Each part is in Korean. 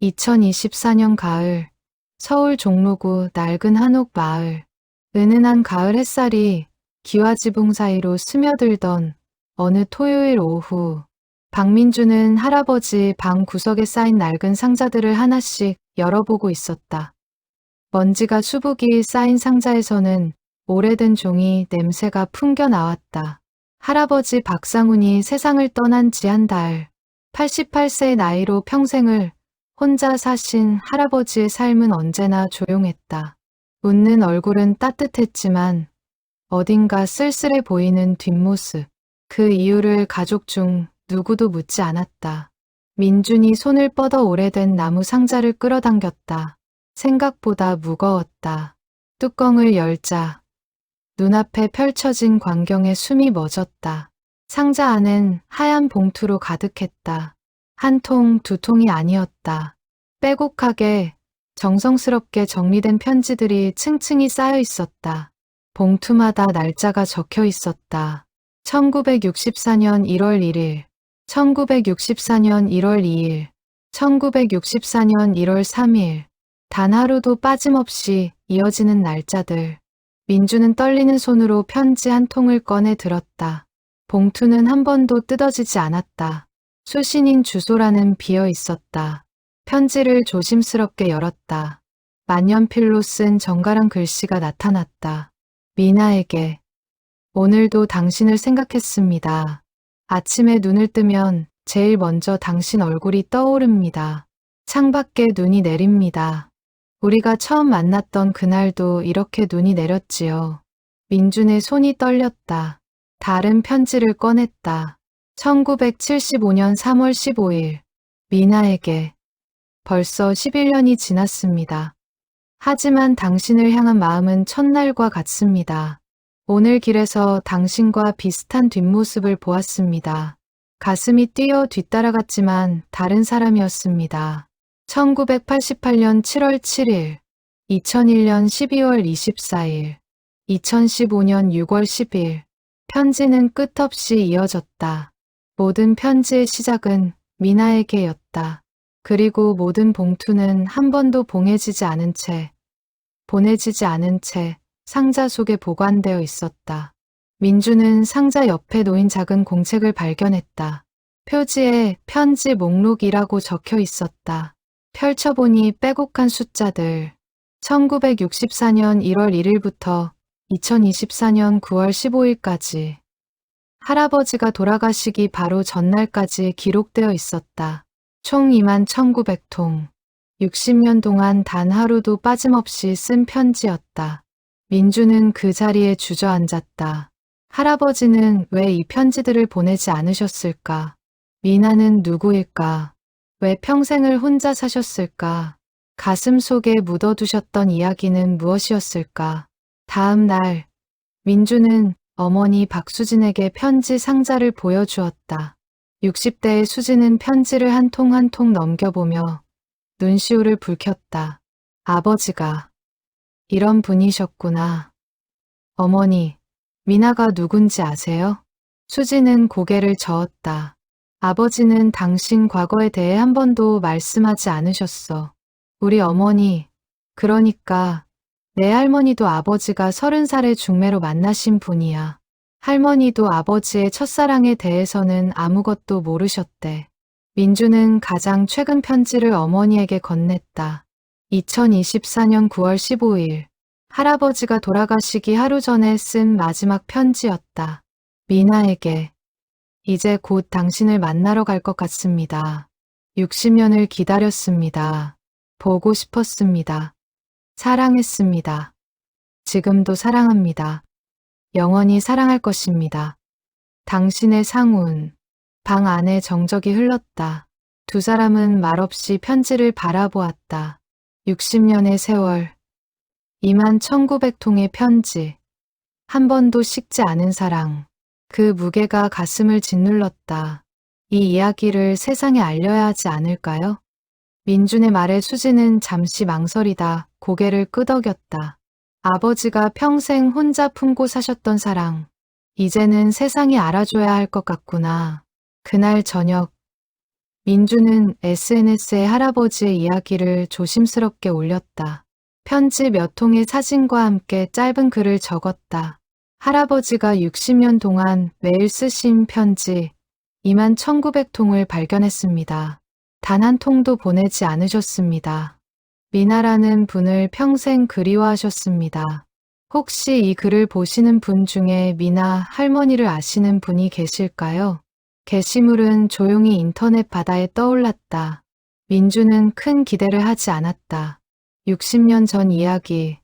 2024년 가을, 서울 종로구 낡은 한옥 마을. 은은한 가을 햇살이 기와지붕 사이로 스며들던 어느 토요일 오후, 박민주는 할아버지 방 구석에 쌓인 낡은 상자들을 하나씩 열어보고 있었다. 먼지가 수북이 쌓인 상자에서는 오래된 종이 냄새가 풍겨 나왔다. 할아버지 박상훈이 세상을 떠난 지 한 달, 88세의 나이로 평생을 혼자 사신 할아버지의 삶은 언제나 조용했다. 웃는 얼굴은 따뜻했지만 어딘가 쓸쓸해 보이는 뒷모습. 그 이유를 가족 중 누구도 묻지 않았다. 민준이 손을 뻗어 오래된 나무 상자를 끌어당겼다. 생각보다 무거웠다. 뚜껑을 열자 눈앞에 펼쳐진 광경에 숨이 멎었다. 상자 안은 하얀 봉투로 가득했다. 한 통, 두 통이 아니었다. 빼곡하게 정성스럽게 정리된 편지들이 층층이 쌓여 있었다. 봉투마다 날짜가 적혀 있었다. 1964년 1월 1일, 1964년 1월 2일, 1964년 1월 3일. 단 하루도 빠짐없이 이어지는 날짜들. 민주는 떨리는 손으로 편지 한 통을 꺼내 들었다. 봉투는 한 번도 뜯어지지 않았다. 수신인 주소라는 비어 있었다. 편지를 조심스럽게 열었다. 만년필로 쓴 정갈한 글씨가 나타났다. 미나에게. 오늘도 당신을 생각했습니다. 아침에 눈을 뜨면 제일 먼저 당신 얼굴이 떠오릅니다. 창밖에 눈이 내립니다. 우리가 처음 만났던 그날도 이렇게 눈이 내렸지요. 민준의 손이 떨렸다. 다른 편지를 꺼냈다. 1975년 3월 15일. 미나에게. 벌써 11년이 지났습니다. 하지만 당신을 향한 마음은 첫날과 같습니다. 오늘 길에서 당신과 비슷한 뒷모습을 보았습니다. 가슴이 뛰어 뒤따라갔지만 다른 사람이었습니다. 1988년 7월 7일, 2001년 12월 24일, 2015년 6월 10일. 편지는 끝없이 이어졌다. 모든 편지의 시작은 미나에게였다. 그리고 모든 봉투는 한 번도 보내지지 않은 채 상자 속에 보관되어 있었다. 민주는 상자 옆에 놓인 작은 공책을 발견했다. 표지에 편지 목록이라고 적혀 있었다. 펼쳐보니 빼곡한 숫자들. 1964년 1월 1일부터 2024년 9월 15일까지. 할아버지가 돌아가시기 바로 전날까지 기록되어 있었다. 총 21,900통. 60년 동안 단 하루도 빠짐없이 쓴 편지였다. 민주는 그 자리에 주저앉았다. 할아버지는 왜 이 편지들을 보내지 않으셨을까? 미나는 누구일까? 왜 평생을 혼자 사셨을까? 가슴 속에 묻어두셨던 이야기는 무엇이었을까? 다음 날, 민주는 어머니 박수진에게 편지 상자를 보여주었다. 60대의 수진은 편지를 한 통 한 통 넘겨보며 눈시울을 붉혔다. 아버지가 이런 분이셨구나. 어머니, 미나가 누군지 아세요? 수진은 고개를 저었다. 아버지는 당신 과거에 대해 한 번도 말씀하지 않으셨어. 우리 어머니, 그러니까 내 할머니도 아버지가 30살의 중매로 만나신 분이야. 할머니도 아버지의 첫사랑에 대해서는 아무것도 모르셨대. 민주는 가장 최근 편지를 어머니에게 건넸다. 2024년 9월 15일. 할아버지가 돌아가시기 하루 전에 쓴 마지막 편지였다. 미나에게. 이제 곧 당신을 만나러 갈 것 같습니다. 60년을 기다렸습니다. 보고 싶었습니다. 사랑했습니다. 지금도 사랑합니다. 영원히 사랑할 것입니다. 당신의 상훈. 방 안에 정적이 흘렀다. 두 사람은 말없이 편지를 바라보았다. 60년의 세월. 21,900통의 편지. 한 번도 식지 않은 사랑. 그 무게가 가슴을 짓눌렀다. 이 이야기를 세상에 알려야 하지 않을까요? 민준의 말에 수지는 잠시 망설이다 고개를 끄덕였다. 아버지가 평생 혼자 품고 사셨던 사랑. 이제는 세상이 알아줘야 할 것 같구나. 그날 저녁 민주는 SNS에 할아버지의 이야기를 조심스럽게 올렸다. 편지 몇 통의 사진과 함께 짧은 글을 적었다. 할아버지가 60년 동안 매일 쓰신 편지 21,900통을 발견했습니다. 단 한 통도 보내지 않으셨습니다. 미나라는 분을 평생 그리워하셨습니다. 혹시 이 글을 보시는 분 중에 미나 할머니를 아시는 분이 계실까요? 게시물은 조용히 인터넷 바다에 떠올랐다. 민주는 큰 기대를 하지 않았다. 60년 전 이야기,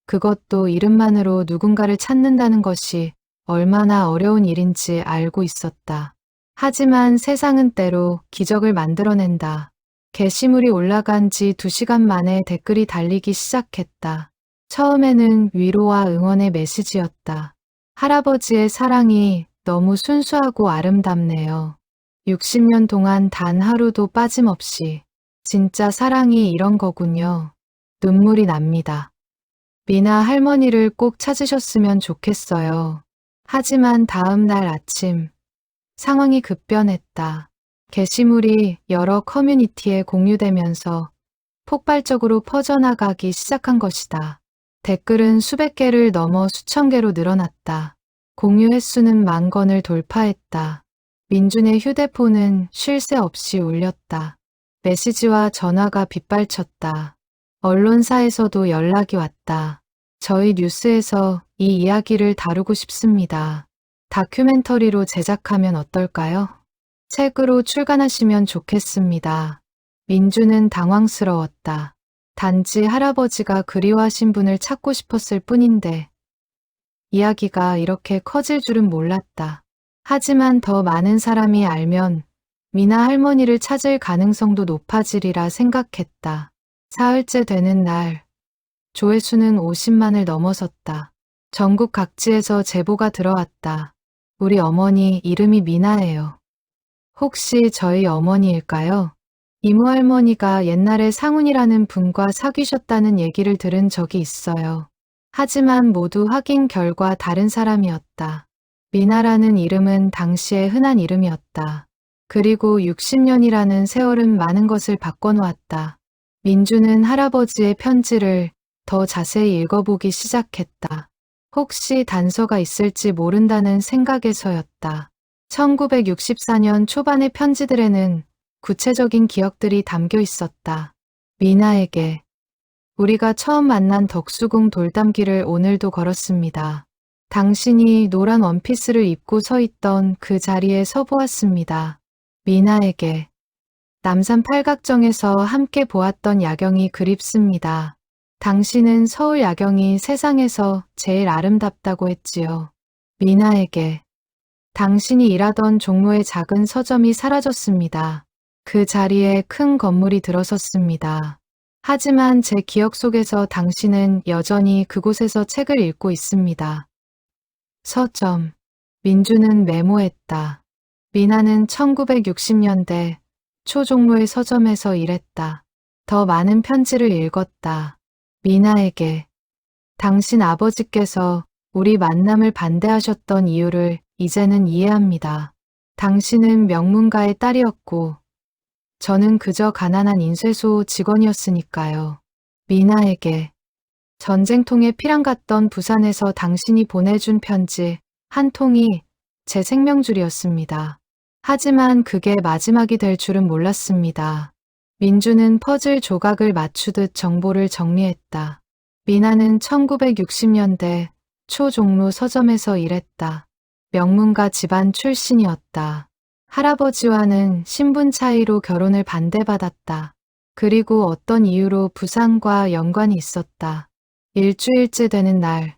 그것도 이름만으로 누군가를 찾는다는 것이 얼마나 어려운 일인지 알고 있었다. 하지만 세상은 때로 기적을 만들어낸다. 게시물이 올라간 지 2시간 만에 댓글이 달리기 시작했다. 처음에는 위로와 응원의 메시지였다. 할아버지의 사랑이 너무 순수하고 아름답네요. 60년 동안 단 하루도 빠짐없이. 진짜 사랑이 이런 거군요. 눈물이 납니다. 미나 할머니를 꼭 찾으셨으면 좋겠어요. 하지만 다음 날 아침, 상황이 급변했다. 게시물이 여러 커뮤니티에 공유되면서 폭발적으로 퍼져나가기 시작한 것이다. 댓글은 수백 개를 넘어 수천 개로 늘어났다. 공유 횟수는 10,000건을 돌파했다. 민준의 휴대폰은 쉴 새 없이 울렸다. 메시지와 전화가 빗발쳤다. 언론사에서도 연락이 왔다. 저희 뉴스에서 이 이야기를 다루고 싶습니다. 다큐멘터리로 제작하면 어떨까요? 책으로 출간하시면 좋겠습니다. 민주는 당황스러웠다. 단지 할아버지가 그리워하신 분을 찾고 싶었을 뿐인데 이야기가 이렇게 커질 줄은 몰랐다. 하지만 더 많은 사람이 알면 미나 할머니를 찾을 가능성도 높아지리라 생각했다. 사흘째 되는 날, 조회수는 50만을 넘어섰다. 전국 각지에서 제보가 들어왔다. 우리 어머니 이름이 미나예요. 혹시 저희 어머니일까요? 이모 할머니가 옛날에 상훈이라는 분과 사귀셨다는 얘기를 들은 적이 있어요. 하지만 모두 확인 결과 다른 사람이었다. 미나라는 이름은 당시에 흔한 이름이었다. 그리고 60년이라는 세월은 많은 것을 바꿔놓았다. 민주는 할아버지의 편지를 더 자세히 읽어보기 시작했다. 혹시 단서가 있을지 모른다는 생각에서였다. 1964년 초반의 편지들에는 구체적인 기억들이 담겨 있었다. 미나에게 우리가 처음 만난 덕수궁 돌담길을 오늘도 걸었습니다. 당신이 노란 원피스를 입고 서 있던 그 자리에 서 보았습니다. 미나에게 남산 팔각정에서 함께 보았던 야경이 그립습니다. 당신은 서울 야경이 세상에서 제일 아름답다고 했지요. 미나에게 당신이 일하던 종로의 작은 서점이 사라졌습니다. 그 자리에 큰 건물이 들어섰습니다. 하지만 제 기억 속에서 당신은 여전히 그곳에서 책을 읽고 있습니다. 서점. 민주는 메모했다. 미나는 1960년대 초종로의 서점에서 일했다. 더 많은 편지를 읽었다. 미나에게 당신 아버지께서 우리 만남을 반대하셨던 이유를 이제는 이해합니다. 당신은 명문가의 딸이었고 저는 그저 가난한 인쇄소 직원이었으니까요. 미나에게 전쟁통에 피랑 갔던 부산에서 당신이 보내준 편지 한 통이 제 생명줄이었습니다. 하지만 그게 마지막이 될 줄은 몰랐습니다. 민주는 퍼즐 조각을 맞추듯 정보를 정리했다. 미나는 1960년대 초 종로 서점에서 일했다. 명문가 집안 출신이었다. 할아버지와는 신분 차이로 결혼을 반대받았다. 그리고 어떤 이유로 부산과 연관이 있었다. 일주일째 되는 날,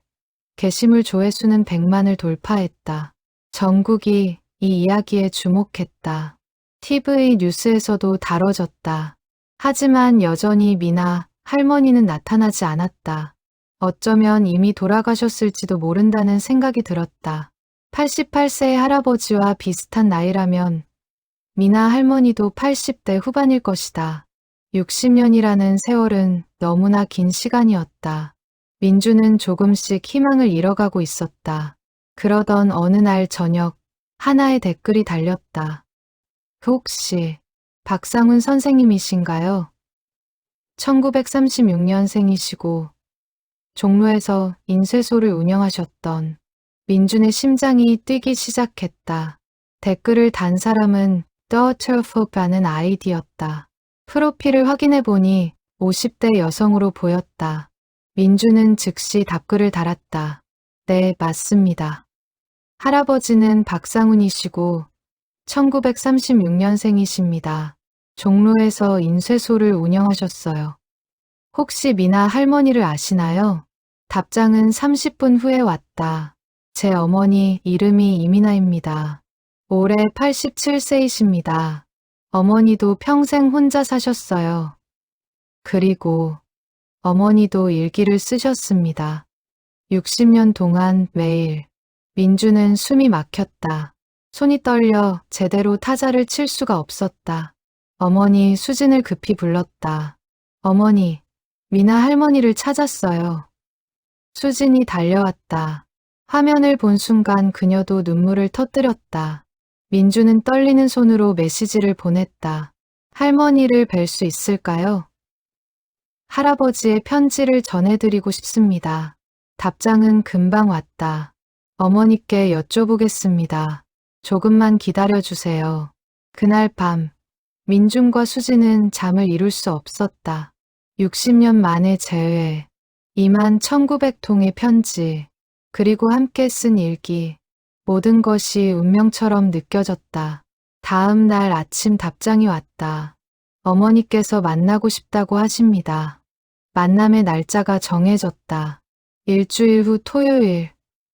게시물 조회수는 100만을 돌파했다. 전국이 이 이야기에 주목했다. TV 뉴스에서도 다뤄졌다. 하지만 여전히 미나 할머니는 나타나지 않았다. 어쩌면 이미 돌아가셨을지도 모른다는 생각이 들었다. 88세의 할아버지와 비슷한 나이라면 미나 할머니도 80대 후반일 것이다. 60년이라는 세월은 너무나 긴 시간이었다. 민주는 조금씩 희망을 잃어가고 있었다. 그러던 어느 날 저녁 하나의 댓글이 달렸다. 혹시 박상훈 선생님이신가요? 1936년생이시고 종로에서 인쇄소를 운영하셨던. 민준의 심장이 뛰기 시작했다. 댓글을 단 사람은 Daughter of Hope라는 아이디였다. 프로필을 확인해보니 50대 여성으로 보였다. 민준은 즉시 답글을 달았다. 네, 맞습니다. 할아버지는 박상훈이시고 1936년생이십니다. 종로에서 인쇄소를 운영하셨어요. 혹시 미나 할머니를 아시나요? 답장은 30분 후에 왔다. 제 어머니 이름이 이민아입니다. 올해 87세이십니다. 어머니도 평생 혼자 사셨어요. 그리고 어머니도 일기를 쓰셨습니다. 60년 동안 매일. 민주는 숨이 막혔다. 손이 떨려 제대로 타자를 칠 수가 없었다. 어머니 수진을 급히 불렀다. 어머니, 미나 할머니를 찾았어요. 수진이 달려왔다. 화면을 본 순간 그녀도 눈물을 터뜨렸다. 민주는 떨리는 손으로 메시지를 보냈다. 할머니를 뵐 수 있을까요? 할아버지의 편지를 전해드리고 싶습니다. 답장은 금방 왔다. 어머니께 여쭤보겠습니다. 조금만 기다려주세요. 그날 밤, 민준과 수진은 잠을 이룰 수 없었다. 60년 만에 재회, 21,900통의 편지, 그리고 함께 쓴 일기. 모든 것이 운명처럼 느껴졌다. 다음 날 아침 답장이 왔다. 어머니께서 만나고 싶다고 하십니다. 만남의 날짜가 정해졌다. 일주일 후 토요일,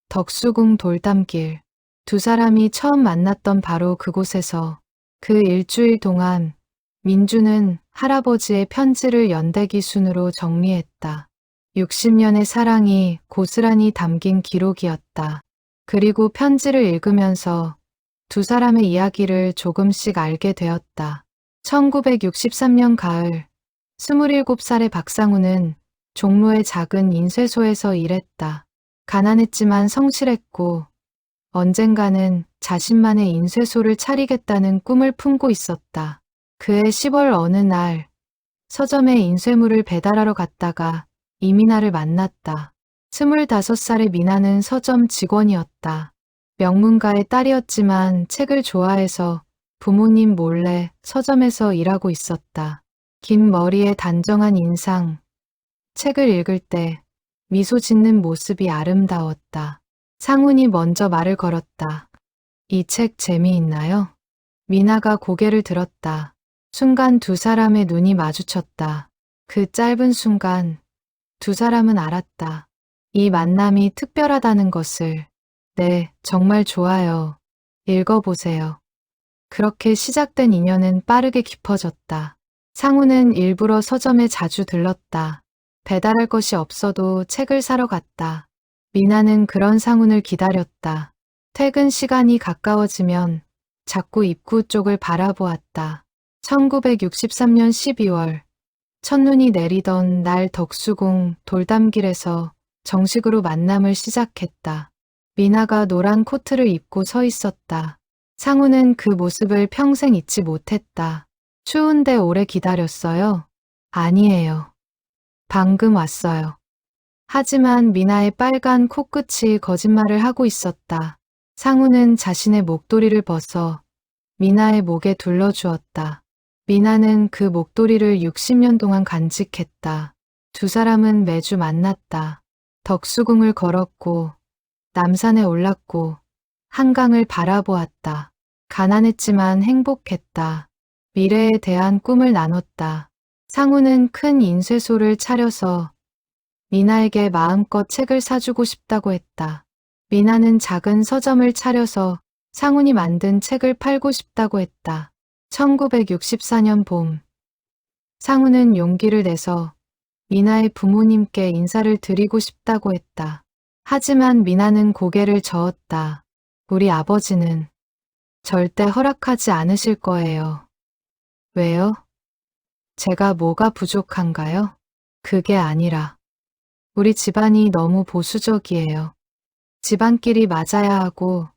덕수궁 돌담길. 두 사람이 처음 만났던 바로 그곳에서 그 일주일 동안 민주는 할아버지의 편지를 연대기 순으로 정리했다. 60년의 사랑이 고스란히 담긴 기록이었다. 그리고 편지를 읽으면서 두 사람의 이야기를 조금씩 알게 되었다. 1963년 가을, 27살의 박상훈은 종로의 작은 인쇄소에서 일했다. 가난했지만 성실했고 언젠가는 자신만의 인쇄소를 차리겠다는 꿈을 품고 있었다. 그해 10월 어느 날 서점에 인쇄물을 배달하러 갔다가 이민아를 만났다. 25살의 미나는 서점 직원이었다. 명문가의 딸이었지만 책을 좋아해서 부모님 몰래 서점에서 일하고 있었다. 긴 머리에 단정한 인상, 책을 읽을 때 미소 짓는 모습이 아름다웠다. 상훈이 먼저 말을 걸었다. 이 책 재미있나요? 미나가 고개를 들었다. 순간 두 사람의 눈이 마주쳤다. 그 짧은 순간 두 사람은 알았다. 이 만남이 특별하다는 것을. 네, 정말 좋아요. 읽어보세요. 그렇게 시작된 인연은 빠르게 깊어졌다. 상훈은 일부러 서점에 자주 들렀다. 배달할 것이 없어도 책을 사러 갔다. 미나는 그런 상훈을 기다렸다. 퇴근 시간이 가까워지면 자꾸 입구 쪽을 바라보았다. 1963년 12월, 첫눈이 내리던 날 덕수궁 돌담길에서 정식으로 만남을 시작했다. 미나가 노란 코트를 입고 서 있었다. 상훈은 그 모습을 평생 잊지 못했다. 추운데 오래 기다렸어요? 아니에요. 방금 왔어요. 하지만 미나의 빨간 코끝이 거짓말을 하고 있었다. 상훈은 자신의 목도리를 벗어 미나의 목에 둘러주었다. 미나는 그 목도리를 60년 동안 간직했다. 두 사람은 매주 만났다. 덕수궁을 걸었고 남산에 올랐고 한강을 바라보았다. 가난했지만 행복했다. 미래에 대한 꿈을 나눴다. 상훈은 큰 인쇄소를 차려서 미나에게 마음껏 책을 사주고 싶다고 했다. 미나는 작은 서점을 차려서 상훈이 만든 책을 팔고 싶다고 했다. 1964년 봄, 상훈은 용기를 내서 미나의 부모님께 인사를 드리고 싶다고 했다. 하지만 미나는 고개를 저었다. 우리 아버지는 절대 허락하지 않으실 거예요. 왜요? 제가 뭐가 부족한가요? 그게 아니라 우리 집안이 너무 보수적이에요. 집안끼리 맞아야 하고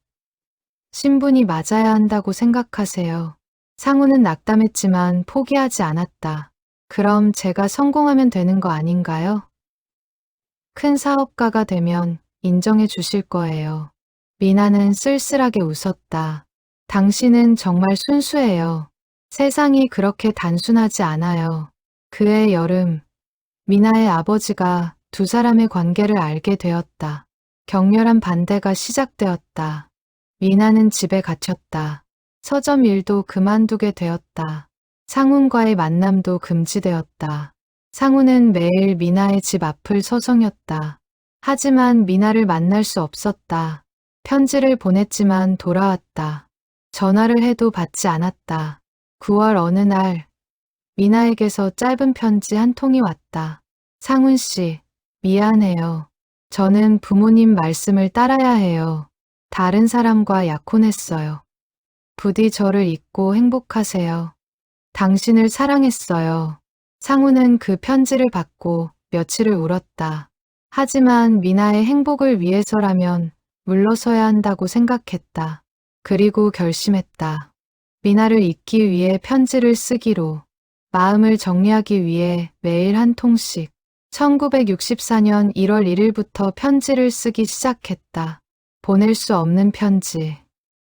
신분이 맞아야 한다고 생각하세요. 상우는 낙담했지만 포기하지 않았다. 그럼 제가 성공하면 되는 거 아닌가요? 큰 사업가가 되면 인정해 주실 거예요. 미나는 쓸쓸하게 웃었다. 당신은 정말 순수해요. 세상이 그렇게 단순하지 않아요. 그해 여름, 미나의 아버지가 두 사람의 관계를 알게 되었다. 격렬한 반대가 시작되었다. 미나는 집에 갇혔다. 서점 일도 그만두게 되었다. 상훈과의 만남도 금지되었다. 상훈은 매일 미나의 집 앞을 서성였다. 하지만 미나를 만날 수 없었다. 편지를 보냈지만 돌아왔다. 전화를 해도 받지 않았다. 9월 어느 날 미나에게서 짧은 편지 한 통이 왔다. 상훈 씨, 미안해요. 저는 부모님 말씀을 따라야 해요. 다른 사람과 약혼했어요. 부디 저를 잊고 행복하세요. 당신을 사랑했어요. 상훈은 그 편지를 받고 며칠을 울었다. 하지만 미나의 행복을 위해서라면 물러서야 한다고 생각했다. 그리고 결심했다. 미나를 잊기 위해 편지를 쓰기로, 마음을 정리하기 위해 매일 한 통씩. 1964년 1월 1일부터 편지를 쓰기 시작했다. 보낼 수 없는 편지,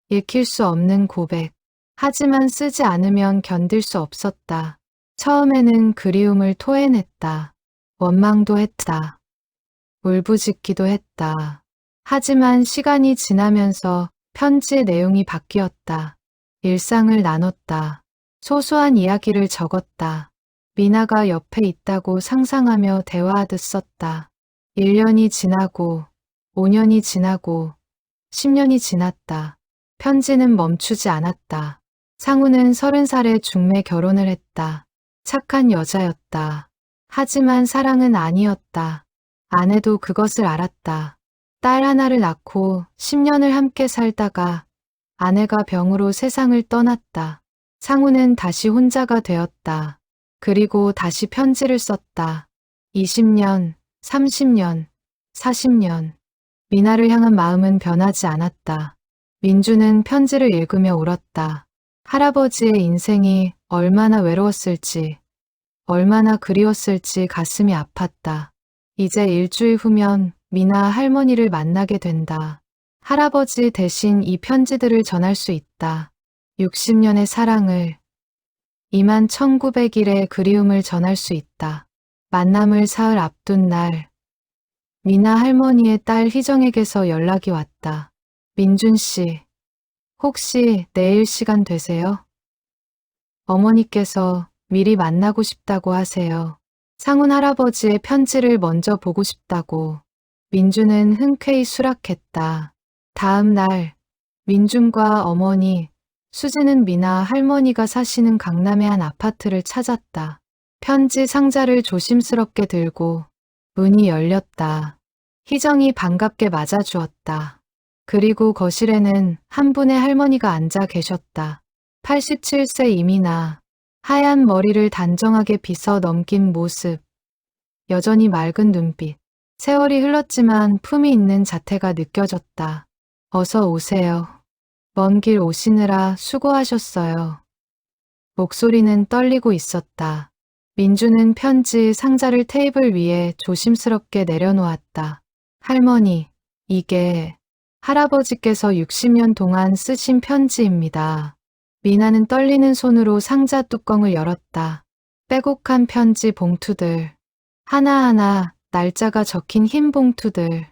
읽힐 수 없는 고백. 하지만 쓰지 않으면 견딜 수 없었다. 처음에는 그리움을 토해냈다. 원망도 했다. 울부짖기도 했다. 하지만 시간이 지나면서 편지의 내용이 바뀌었다. 일상을 나눴다. 소소한 이야기를 적었다. 미나가 옆에 있다고 상상하며 대화하듯 썼다. 1년이 지나고, 5년이 지나고, 10년이 지났다. 편지는 멈추지 않았다. 상우는 30살에 중매 결혼을 했다. 착한 여자였다. 하지만 사랑은 아니었다. 아내도 그것을 알았다. 딸 하나를 낳고 10년을 함께 살다가 아내가 병으로 세상을 떠났다. 상우는 다시 혼자가 되었다. 그리고 다시 편지를 썼다. 20년, 30년, 40년. 미나를 향한 마음은 변하지 않았다. 민주는 편지를 읽으며 울었다. 할아버지의 인생이 얼마나 외로웠을지, 얼마나 그리웠을지 가슴이 아팠다. 이제 일주일 후면 미나 할머니를 만나게 된다. 할아버지 대신 이 편지들을 전할 수 있다. 60년의 사랑을, 21,900일의 그리움을 전할 수 있다. 만남을 사흘 앞둔 날, 미나 할머니의 딸 희정에게서 연락이 왔다. 민준 씨, 혹시 내일 시간 되세요? 어머니께서 미리 만나고 싶다고 하세요. 상훈 할아버지의 편지를 먼저 보고 싶다고. 민준은 흔쾌히 수락했다. 다음 날, 민준과 어머니, 수지는 미나 할머니가 사시는 강남의 한 아파트를 찾았다. 편지 상자를 조심스럽게 들고 문이 열렸다. 희정이 반갑게 맞아주었다. 그리고 거실에는 한 분의 할머니가 앉아 계셨다. 87세 이미나, 하얀 머리를 단정하게 빗어 넘긴 모습, 여전히 맑은 눈빛. 세월이 흘렀지만 품이 있는 자태가 느껴졌다. 어서 오세요. 먼 길 오시느라 수고하셨어요. 목소리는 떨리고 있었다. 민주는 편지 상자를 테이블 위에 조심스럽게 내려놓았다. 할머니, 이게 할아버지께서 60년 동안 쓰신 편지입니다. 미나는 떨리는 손으로 상자 뚜껑을 열었다. 빼곡한 편지 봉투들, 하나하나 날짜가 적힌 흰 봉투들.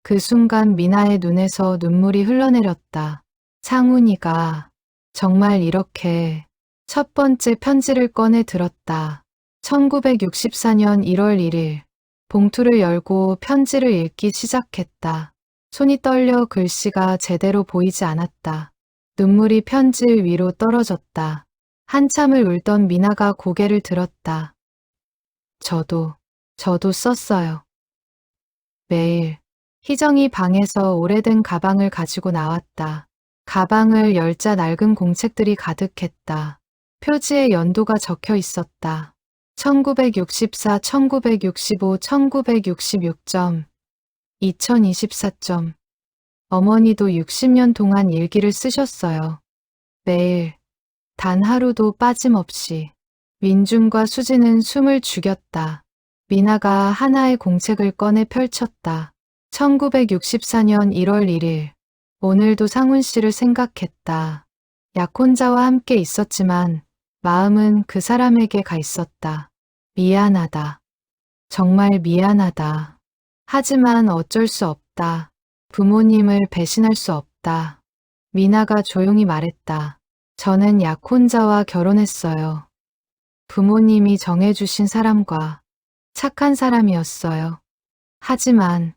그 순간 미나의 눈에서 눈물이 흘러내렸다. 상훈이가 정말 이렇게 첫 번째 편지를 꺼내 들었다. 1964년 1월 1일. 봉투를 열고 편지를 읽기 시작했다. 손이 떨려 글씨가 제대로 보이지 않았다. 눈물이 편지 위로 떨어졌다. 한참을 울던 미나가 고개를 들었다. 저도 썼어요. 매일. 희정이 방에서 오래된 가방을 가지고 나왔다. 가방을 열자 낡은 공책들이 가득했다. 표지에 연도가 적혀 있었다. 1964, 1965, 1966점, 2024점. 어머니도 60년 동안 일기를 쓰셨어요. 매일 단 하루도 빠짐없이. 민준과 수지는 숨을 죽였다. 미나가 하나의 공책을 꺼내 펼쳤다. 1964년 1월 1일. 오늘도 상훈 씨를 생각했다. 약혼자와 함께 있었지만 마음은 그 사람에게 가 있었다. 미안하다. 정말 미안하다. 하지만 어쩔 수 없다. 부모님을 배신할 수 없다. 미나가 조용히 말했다. 저는 약혼자와 결혼했어요. 부모님이 정해주신 사람과 착한 사람이었어요. 하지만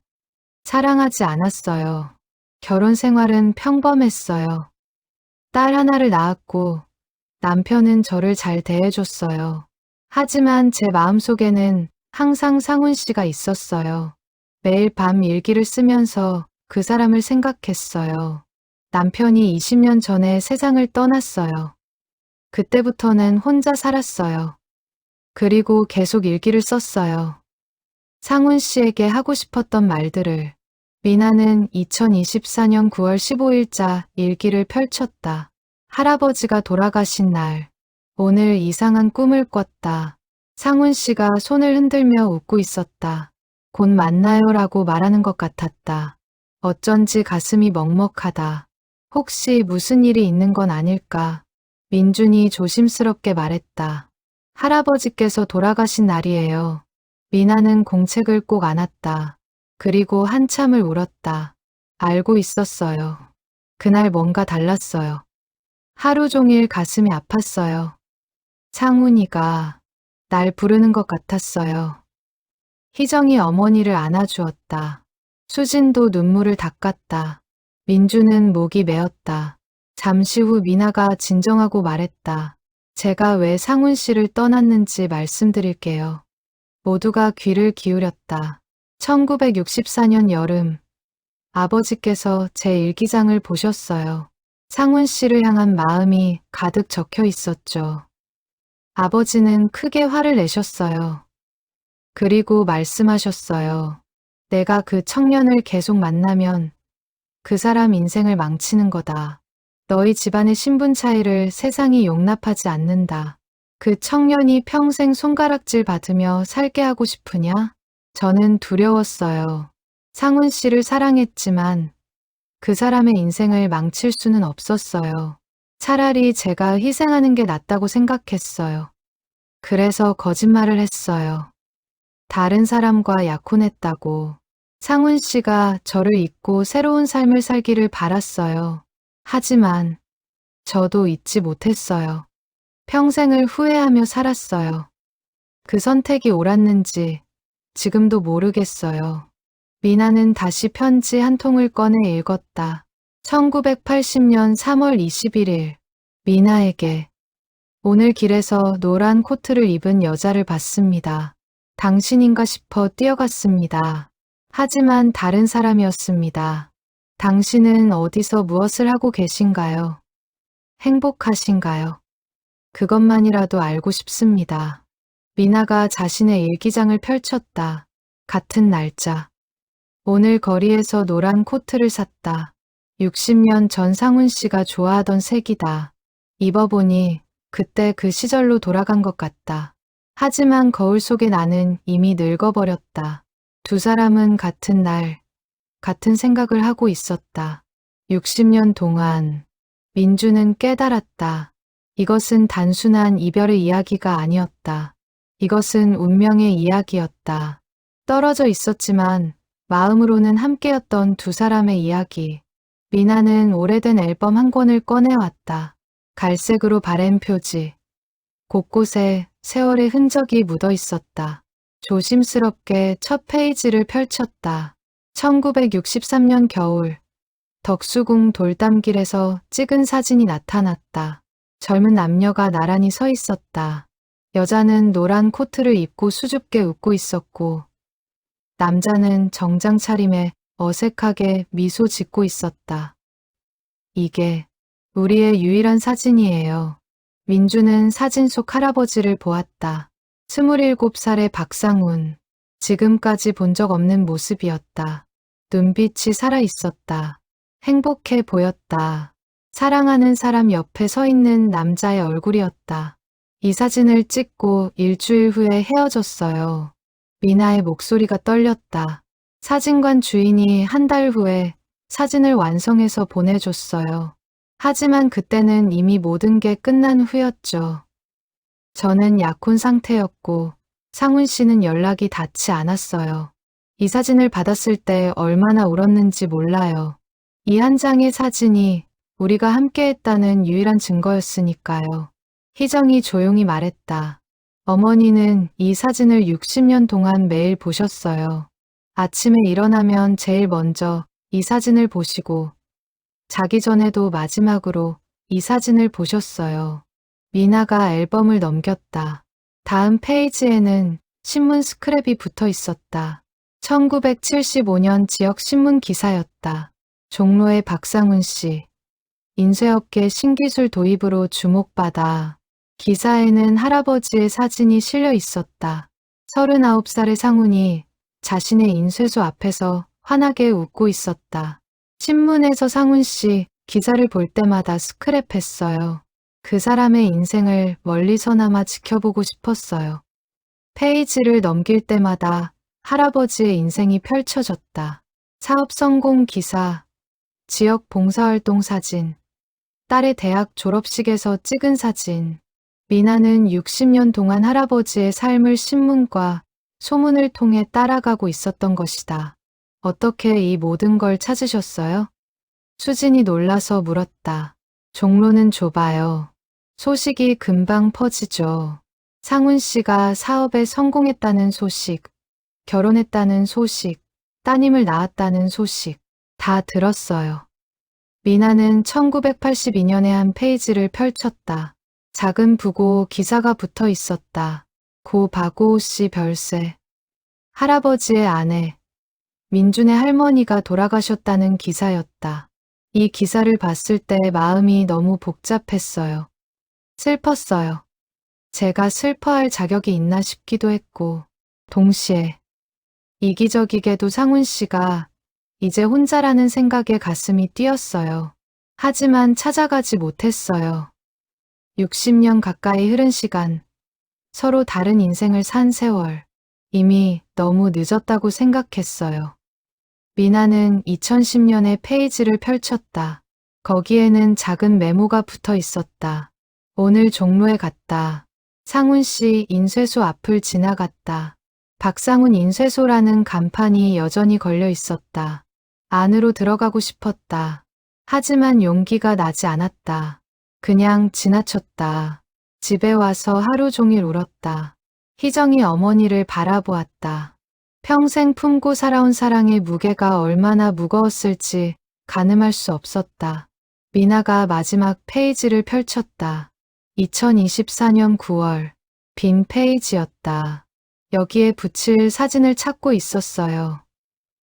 사랑하지 않았어요. 결혼 생활은 평범했어요. 딸 하나를 낳았고 남편은 저를 잘 대해줬어요. 하지만 제 마음속에는 항상 상훈 씨가 있었어요. 매일 밤 일기를 쓰면서 그 사람을 생각했어요. 남편이 20년 전에 세상을 떠났어요. 그때부터는 혼자 살았어요. 그리고 계속 일기를 썼어요. 상훈 씨에게 하고 싶었던 말들을. 미나는 2024년 9월 15일자 일기를 펼쳤다. 할아버지가 돌아가신 날. 오늘 이상한 꿈을 꿨다. 상훈 씨가 손을 흔들며 웃고 있었다. 곧 만나요라고 말하는 것 같았다. 어쩐지 가슴이 먹먹하다. 혹시 무슨 일이 있는 건 아닐까? 민준이 조심스럽게 말했다. 할아버지께서 돌아가신 날이에요. 미나는 공책을 꼭 안았다. 그리고 한참을 울었다. 알고 있었어요. 그날 뭔가 달랐어요. 하루 종일 가슴이 아팠어요. 상훈이가 날 부르는 것 같았어요. 희정이 어머니를 안아주었다. 수진도 눈물을 닦았다. 민주는 목이 메었다. 잠시 후 미나가 진정하고 말했다. 제가 왜 상훈 씨를 떠났는지 말씀드릴게요. 모두가 귀를 기울였다. 1964년 여름, 아버지께서 제 일기장을 보셨어요. 상훈 씨를 향한 마음이 가득 적혀 있었죠. 아버지는 크게 화를 내셨어요. 그리고 말씀하셨어요. 내가 그 청년을 계속 만나면 그 사람 인생을 망치는 거다. 너희 집안의 신분 차이를 세상이 용납하지 않는다. 그 청년이 평생 손가락질 받으며 살게 하고 싶으냐? 저는 두려웠어요. 상훈 씨를 사랑했지만 그 사람의 인생을 망칠 수는 없었어요. 차라리 제가 희생하는 게 낫다고 생각했어요. 그래서 거짓말을 했어요. 다른 사람과 약혼했다고. 상훈 씨가 저를 잊고 새로운 삶을 살기를 바랐어요. 하지만 저도 잊지 못했어요. 평생을 후회하며 살았어요. 그 선택이 옳았는지 지금도 모르겠어요. 미나는 다시 편지 한 통을 꺼내 읽었다. 1980년 3월 21일. 미나에게. 오늘 길에서 노란 코트를 입은 여자를 봤습니다. 당신인가 싶어 뛰어갔습니다. 하지만 다른 사람이었습니다. 당신은 어디서 무엇을 하고 계신가요? 행복하신가요? 그것만이라도 알고 싶습니다. 미나가 자신의 일기장을 펼쳤다. 같은 날짜. 오늘 거리에서 노란 코트를 샀다. 60년 전 상훈 씨가 좋아하던 색이다. 입어보니 그때 그 시절로 돌아간 것 같다. 하지만 거울 속에 나는 이미 늙어버렸다. 두 사람은 같은 날, 같은 생각을 하고 있었다. 60년 동안 민주는 깨달았다. 이것은 단순한 이별의 이야기가 아니었다. 이것은 운명의 이야기였다. 떨어져 있었지만 마음으로는 함께였던 두 사람의 이야기. 미나는 오래된 앨범 한 권을 꺼내왔다. 갈색으로 바랜 표지. 곳곳에 세월의 흔적이 묻어 있었다. 조심스럽게 첫 페이지를 펼쳤다. 1963년 겨울, 덕수궁 돌담길에서 찍은 사진이 나타났다. 젊은 남녀가 나란히 서 있었다. 여자는 노란 코트를 입고 수줍게 웃고 있었고, 남자는 정장 차림에 어색하게 미소 짓고 있었다. 이게 우리의 유일한 사진이에요. 민주는 사진 속 할아버지를 보았다. 27살의 박상훈. 지금까지 본 적 없는 모습이었다. 눈빛이 살아있었다. 행복해 보였다. 사랑하는 사람 옆에 서 있는 남자의 얼굴이었다. 이 사진을 찍고 일주일 후에 헤어졌어요. 미나의 목소리가 떨렸다. 사진관 주인이 한 달 후에 사진을 완성해서 보내줬어요. 하지만 그때는 이미 모든 게 끝난 후였죠. 저는 약혼 상태였고 상훈 씨는 연락이 닿지 않았어요. 이 사진을 받았을 때 얼마나 울었는지 몰라요. 이 한 장의 사진이 우리가 함께했다는 유일한 증거였으니까요. 희정이 조용히 말했다. 어머니는 이 사진을 60년 동안 매일 보셨어요. 아침에 일어나면 제일 먼저 이 사진을 보시고 자기 전에도 마지막으로 이 사진을 보셨어요. 미나가 앨범을 넘겼다. 다음 페이지에는 신문 스크랩이 붙어 있었다. 1975년 지역 신문 기사였다. 종로의 박상훈 씨. 인쇄업계 신기술 도입으로 주목받아. 기사에는 할아버지의 사진이 실려 있었다. 39살의 상훈이 자신의 인쇄소 앞에서 환하게 웃고 있었다. 신문에서 상훈 씨 기사를 볼 때마다 스크랩했어요. 그 사람의 인생을 멀리서나마 지켜보고 싶었어요. 페이지를 넘길 때마다 할아버지의 인생이 펼쳐졌다. 사업 성공 기사, 지역 봉사활동 사진, 딸의 대학 졸업식에서 찍은 사진. 미나는 60년 동안 할아버지의 삶을 신문과 소문을 통해 따라가고 있었던 것이다. 어떻게 이 모든 걸 찾으셨어요? 수진이 놀라서 물었다. 종로는 좁아요. 소식이 금방 퍼지죠. 상훈 씨가 사업에 성공했다는 소식, 결혼했다는 소식, 따님을 낳았다는 소식 다 들었어요. 미나는 1982년에 한 페이지를 펼쳤다. 작은 부고 기사가 붙어 있었다. 고 박오호 씨 별세. 할아버지의 아내, 민준의 할머니가 돌아가셨다는 기사였다. 이 기사를 봤을 때 마음이 너무 복잡했어요. 슬펐어요. 제가 슬퍼할 자격이 있나 싶기도 했고, 동시에 이기적이게도 상훈 씨가 이제 혼자라는 생각에 가슴이 뛰었어요. 하지만 찾아가지 못했어요. 60년 가까이 흐른 시간, 서로 다른 인생을 산 세월, 이미 너무 늦었다고 생각했어요. 미나는 2010년에 페이지를 펼쳤다. 거기에는 작은 메모가 붙어 있었다. 오늘 종로에 갔다. 상훈 씨 인쇄소 앞을 지나갔다. 박상훈 인쇄소라는 간판이 여전히 걸려 있었다. 안으로 들어가고 싶었다. 하지만 용기가 나지 않았다. 그냥 지나쳤다. 집에 와서 하루 종일 울었다. 희정이 어머니를 바라보았다. 평생 품고 살아온 사랑의 무게가 얼마나 무거웠을지 가늠할 수 없었다. 미나가 마지막 페이지를 펼쳤다. 2024년 9월, 빈 페이지였다. 여기에 붙일 사진을 찾고 있었어요.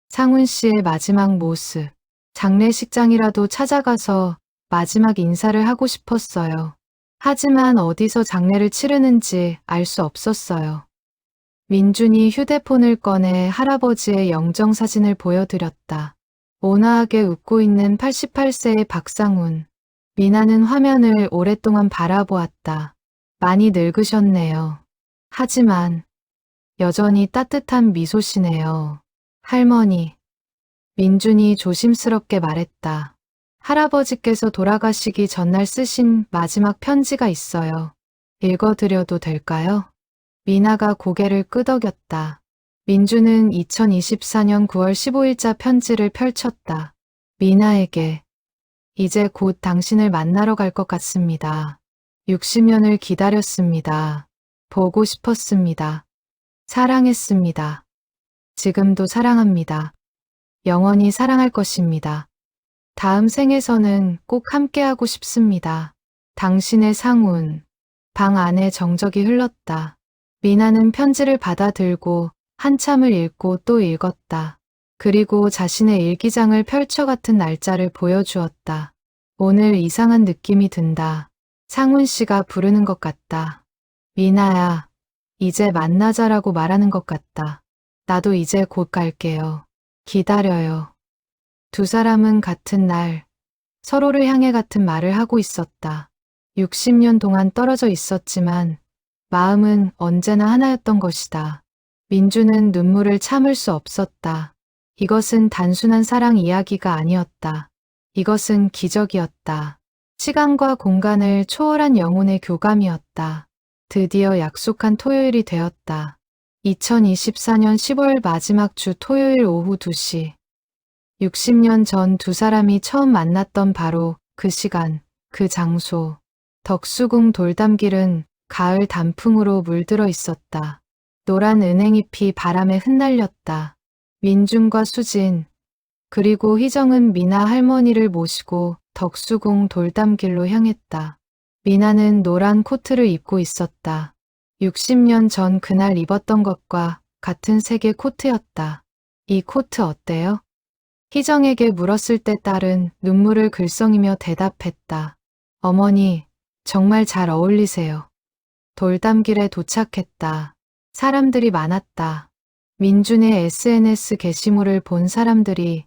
상훈 씨의 마지막 모습. 장례식장이라도 찾아가서 마지막 인사를 하고 싶었어요. 하지만 어디서 장례를 치르는지 알 수 없었어요. 민준이 휴대폰을 꺼내 할아버지의 영정사진을 보여드렸다. 온화하게 웃고 있는 88세의 박상훈. 미나는 화면을 오랫동안 바라보았다. 많이 늙으셨네요. 하지만 여전히 따뜻한 미소시네요. 할머니. 민준이 조심스럽게 말했다. 할아버지께서 돌아가시기 전날 쓰신 마지막 편지가 있어요. 읽어드려도 될까요? 미나가 고개를 끄덕였다. 민준은 2024년 9월 15일자 편지를 펼쳤다. 미나에게. 이제 곧 당신을 만나러 갈 것 같습니다. 60년을 기다렸습니다. 보고 싶었습니다. 사랑했습니다. 지금도 사랑합니다. 영원히 사랑할 것입니다. 다음 생에서는 꼭 함께하고 싶습니다. 당신의 상훈. 방 안에 정적이 흘렀다. 미나는 편지를 받아들고 한참을 읽고 또 읽었다. 그리고 자신의 일기장을 펼쳐 같은 날짜를 보여주었다. 오늘 이상한 느낌이 든다. 상훈 씨가 부르는 것 같다. 미나야, 이제 만나자라고 말하는 것 같다. 나도 이제 곧 갈게요. 기다려요. 두 사람은 같은 날 서로를 향해 같은 말을 하고 있었다. 60년 동안 떨어져 있었지만 마음은 언제나 하나였던 것이다. 민주는 눈물을 참을 수 없었다. 이것은 단순한 사랑 이야기가 아니었다. 이것은 기적이었다. 시간과 공간을 초월한 영혼의 교감이었다. 드디어 약속한 토요일이 되었다. 2024년 10월 마지막 주 토요일 오후 2시. 60년 전 두 사람이 처음 만났던 바로 그 시간, 그 장소. 덕수궁 돌담길은 가을 단풍으로 물들어 있었다. 노란 은행잎이 바람에 흩날렸다. 민준과 수진, 그리고 희정은 미나 할머니를 모시고 덕수궁 돌담길로 향했다. 미나는 노란 코트를 입고 있었다. 60년 전 그날 입었던 것과 같은 색의 코트였다. 이 코트 어때요? 희정에게 물었을 때 딸은 눈물을 글썽이며 대답했다. 어머니, 정말 잘 어울리세요. 돌담길에 도착했다. 사람들이 많았다. 민준의 SNS 게시물을 본 사람들이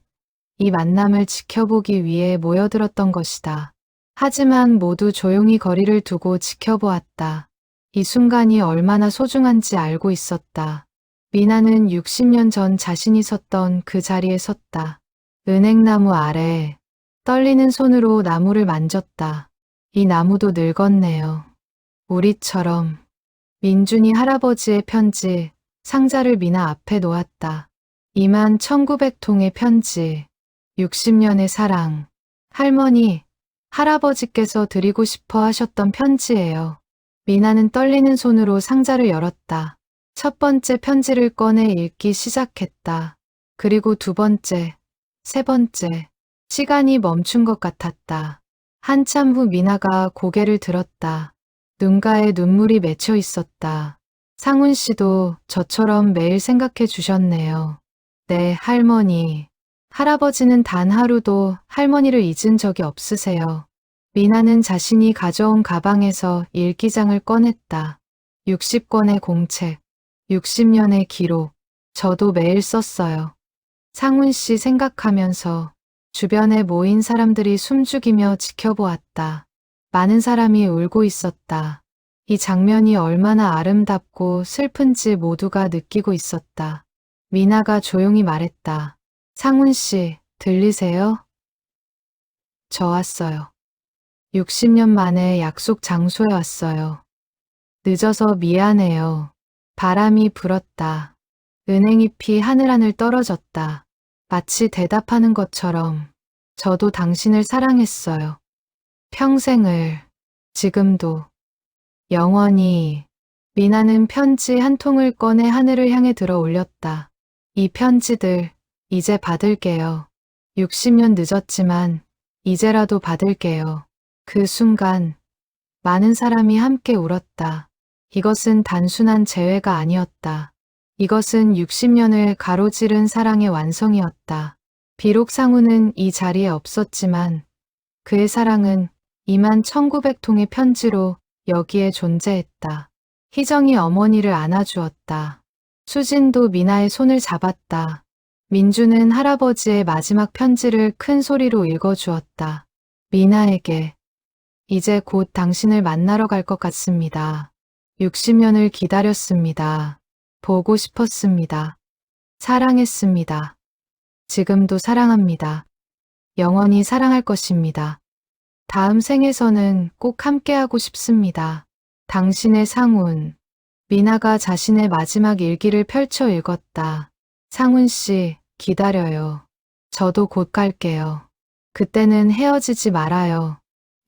이 만남을 지켜보기 위해 모여들었던 것이다. 하지만 모두 조용히 거리를 두고 지켜보았다. 이 순간이 얼마나 소중한지 알고 있었다. 미나는 60년 전 자신이 섰던 그 자리에 섰다. 은행나무 아래 떨리는 손으로 나무를 만졌다. 이 나무도 늙었네요. 우리처럼. 민준이 할아버지의 편지, 상자를 미나 앞에 놓았다. 2만 1900통의 편지, 60년의 사랑. 할머니, 할아버지께서 드리고 싶어 하셨던 편지예요. 미나는 떨리는 손으로 상자를 열었다. 첫 번째 편지를 꺼내 읽기 시작했다. 그리고 두 번째, 세 번째. 시간이 멈춘 것 같았다. 한참 후 미나가 고개를 들었다. 눈가에 눈물이 맺혀 있었다. 상훈 씨도 저처럼 매일 생각해 주셨네요. 네, 할머니. 할아버지는 단 하루도 할머니를 잊은 적이 없으세요. 미나는 자신이 가져온 가방에서 일기장을 꺼냈다. 60권의 공책, 60년의 기록. 저도 매일 썼어요. 상훈 씨 생각하면서 주변에 모인 사람들이 숨죽이며 지켜보았다. 많은 사람이 울고 있었다. 이 장면이 얼마나 아름답고 슬픈지 모두가 느끼고 있었다. 미나가 조용히 말했다. 상훈 씨, 들리세요? 저 왔어요. 60년 만에 약속 장소에 왔어요. 늦어서 미안해요. 바람이 불었다. 은행잎이 하늘하늘 떨어졌다. 마치 대답하는 것처럼 저도 당신을 사랑했어요. 평생을, 지금도, 영원히. 미나는 편지 한 통을 꺼내 하늘을 향해 들어 올렸다. 이 편지들 이제 받을게요. 60년 늦었지만 이제라도 받을게요. 그 순간 많은 사람이 함께 울었다. 이것은 단순한 재회가 아니었다. 이것은 60년을 가로지른 사랑의 완성이었다. 비록 상우는 이 자리에 없었지만 그의 사랑은 2만 1900통의 편지로 여기에 존재했다. 희정이 어머니를 안아주었다. 수진도 미나의 손을 잡았다. 민주는 할아버지의 마지막 편지를 큰 소리로 읽어주었다. 미나에게 이제 곧 당신을 만나러 갈 것 같습니다. 60년을 기다렸습니다. 보고 싶었습니다. 사랑했습니다. 지금도 사랑합니다. 영원히 사랑할 것입니다. 다음 생에서는 꼭 함께하고 싶습니다. 당신의 상훈. 미나가 자신의 마지막 일기를 펼쳐 읽었다. 상훈 씨, 기다려요. 저도 곧 갈게요. 그때는 헤어지지 말아요.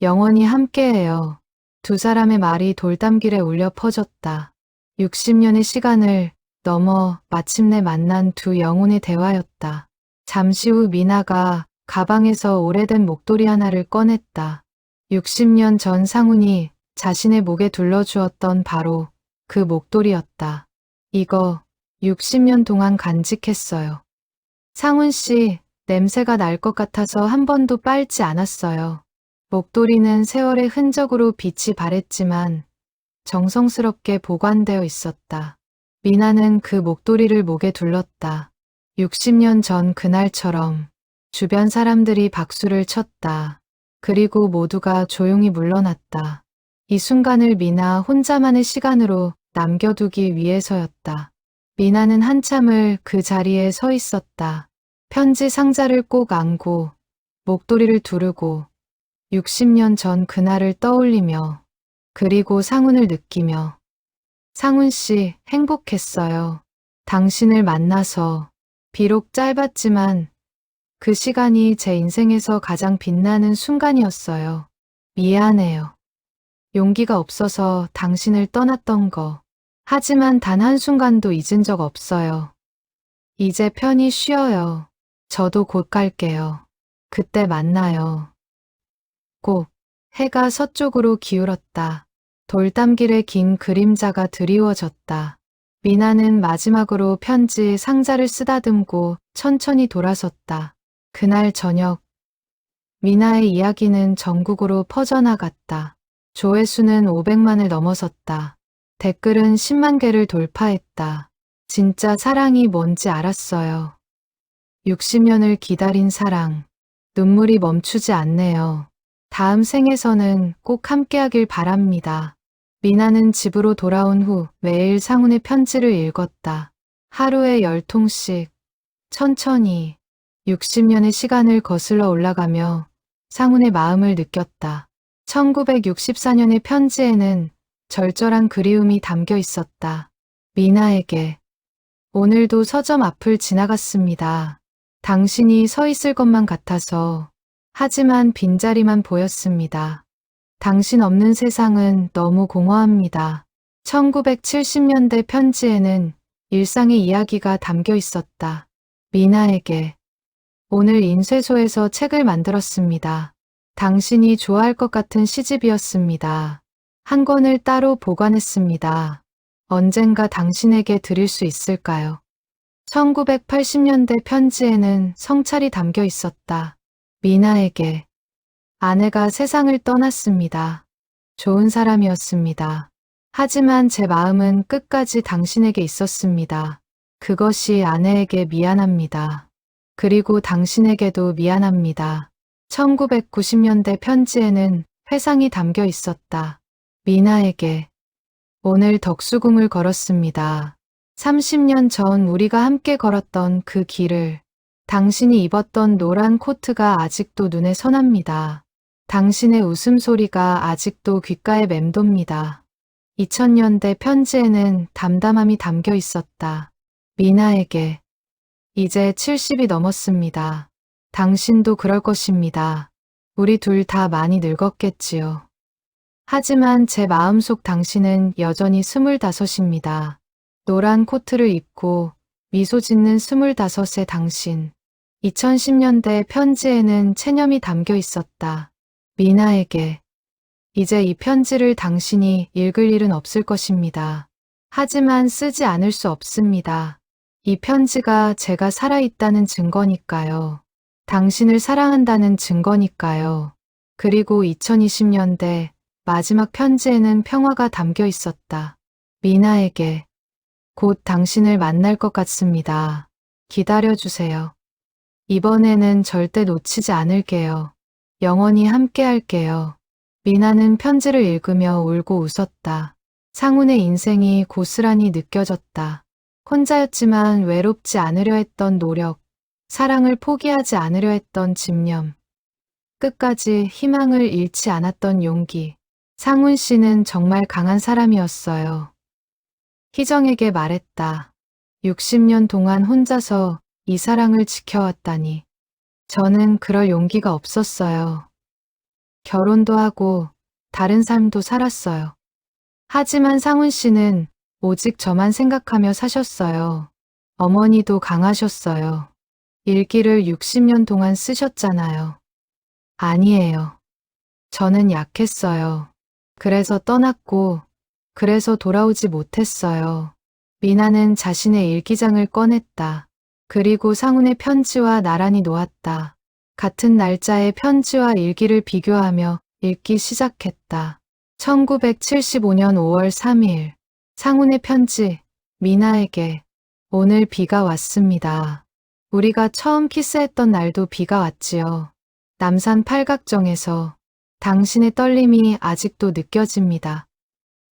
영원히 함께해요. 두 사람의 말이 돌담길에 울려 퍼졌다. 60년의 시간을 넘어 마침내 만난 두 영혼의 대화였다. 잠시 후 미나가 가방에서 오래된 목도리 하나를 꺼냈다. 60년 전 상훈이 자신의 목에 둘러주었던 바로 그 목도리였다. 이거 60년 동안 간직했어요. 상훈 씨, 냄새가 날 것 같아서 한 번도 빨지 않았어요. 목도리는 세월의 흔적으로 빛이 바랬지만 정성스럽게 보관되어 있었다. 미나는 그 목도리를 목에 둘렀다. 60년 전 그날처럼 주변 사람들이 박수를 쳤다. 그리고 모두가 조용히 물러났다. 이 순간을 미나 혼자만의 시간으로 남겨두기 위해서였다. 미나는 한참을 그 자리에 서 있었다. 편지 상자를 꼭 안고 목도리를 두르고 60년 전 그날을 떠올리며 그리고 상훈을 느끼며 상훈 씨 행복했어요. 당신을 만나서 비록 짧았지만 그 시간이 제 인생에서 가장 빛나는 순간이었어요. 미안해요. 용기가 없어서 당신을 떠났던 거. 하지만 단 한순간도 잊은 적 없어요. 이제 편히 쉬어요. 저도 곧 갈게요. 그때 만나요. 꼭. 해가 서쪽으로 기울었다. 돌담길의 긴 그림자가 드리워졌다. 미나는 마지막으로 편지 상자를 쓰다듬고 천천히 돌아섰다. 그날 저녁, 미나의 이야기는 전국으로 퍼져나갔다. 조회수는 500만을 넘어섰다. 댓글은 10만 개를 돌파했다. 진짜 사랑이 뭔지 알았어요. 60년을 기다린 사랑. 눈물이 멈추지 않네요. 다음 생에서는 꼭 함께하길 바랍니다. 미나는 집으로 돌아온 후 매일 상훈의 편지를 읽었다. 하루에 10통씩. 천천히 60년의 시간을 거슬러 올라가며 상훈의 마음을 느꼈다. 1964년의 편지에는 절절한 그리움이 담겨 있었다. 미나에게. 오늘도 서점 앞을 지나갔습니다. 당신이 서 있을 것만 같아서. 하지만 빈자리만 보였습니다. 당신 없는 세상은 너무 공허합니다. 1970년대 편지에는 일상의 이야기가 담겨 있었다. 미나에게. 오늘 인쇄소에서 책을 만들었습니다. 당신이 좋아할 것 같은 시집이었습니다. 한 권을 따로 보관했습니다. 언젠가 당신에게 드릴 수 있을까요? 1980년대 편지에는 성찰이 담겨 있었다. 미나에게. 아내가 세상을 떠났습니다. 좋은 사람이었습니다. 하지만 제 마음은 끝까지 당신에게 있었습니다. 그것이 아내에게 미안합니다. 그리고 당신에게도 미안합니다. 1990년대 편지에는 회상이 담겨 있었다. 미나에게. 오늘 덕수궁을 걸었습니다. 30년 전 우리가 함께 걸었던 그 길을. 당신이 입었던 노란 코트가 아직도 눈에 선합니다. 당신의 웃음소리가 아직도 귓가에 맴돕니다. 2000년대 편지에는 담담함이 담겨 있었다. 미나에게. 이제 70이 넘었습니다. 당신도 그럴 것입니다. 우리 둘 다 많이 늙었겠지요. 하지만 제 마음속 당신은 여전히 25입니다. 노란 코트를 입고 미소 짓는 25의 당신. 2010년대 편지에는 체념이 담겨 있었다. 미나에게. 이제 이 편지를 당신이 읽을 일은 없을 것입니다. 하지만 쓰지 않을 수 없습니다. 이 편지가 제가 살아있다는 증거니까요. 당신을 사랑한다는 증거니까요. 그리고 2020년대 마지막 편지에는 평화가 담겨 있었다. 미나에게. 곧 당신을 만날 것 같습니다. 기다려주세요. 이번에는 절대 놓치지 않을게요. 영원히 함께 할게요. 미나는 편지를 읽으며 울고 웃었다. 상훈의 인생이 고스란히 느껴졌다. 혼자였지만 외롭지 않으려 했던 노력, 사랑을 포기하지 않으려 했던 집념, 끝까지 희망을 잃지 않았던 용기. 상훈 씨는 정말 강한 사람이었어요. 희정에게 말했다. 60년 동안 혼자서 이 사랑을 지켜왔다니. 저는 그럴 용기가 없었어요. 결혼도 하고 다른 삶도 살았어요. 하지만 상훈 씨는 오직 저만 생각하며 사셨어요. 어머니도 강하셨어요. 일기를 60년 동안 쓰셨잖아요. 아니에요. 저는 약했어요. 그래서 떠났고, 그래서 돌아오지 못했어요. 미나는 자신의 일기장을 꺼냈다. 그리고 상훈의 편지와 나란히 놓았다. 같은 날짜의 편지와 일기를 비교하며 읽기 시작했다. 1975년 5월 3일. 상훈의 편지. 미나에게. 오늘 비가 왔습니다. 우리가 처음 키스했던 날도 비가 왔지요. 남산 팔각정에서 당신의 떨림이 아직도 느껴집니다.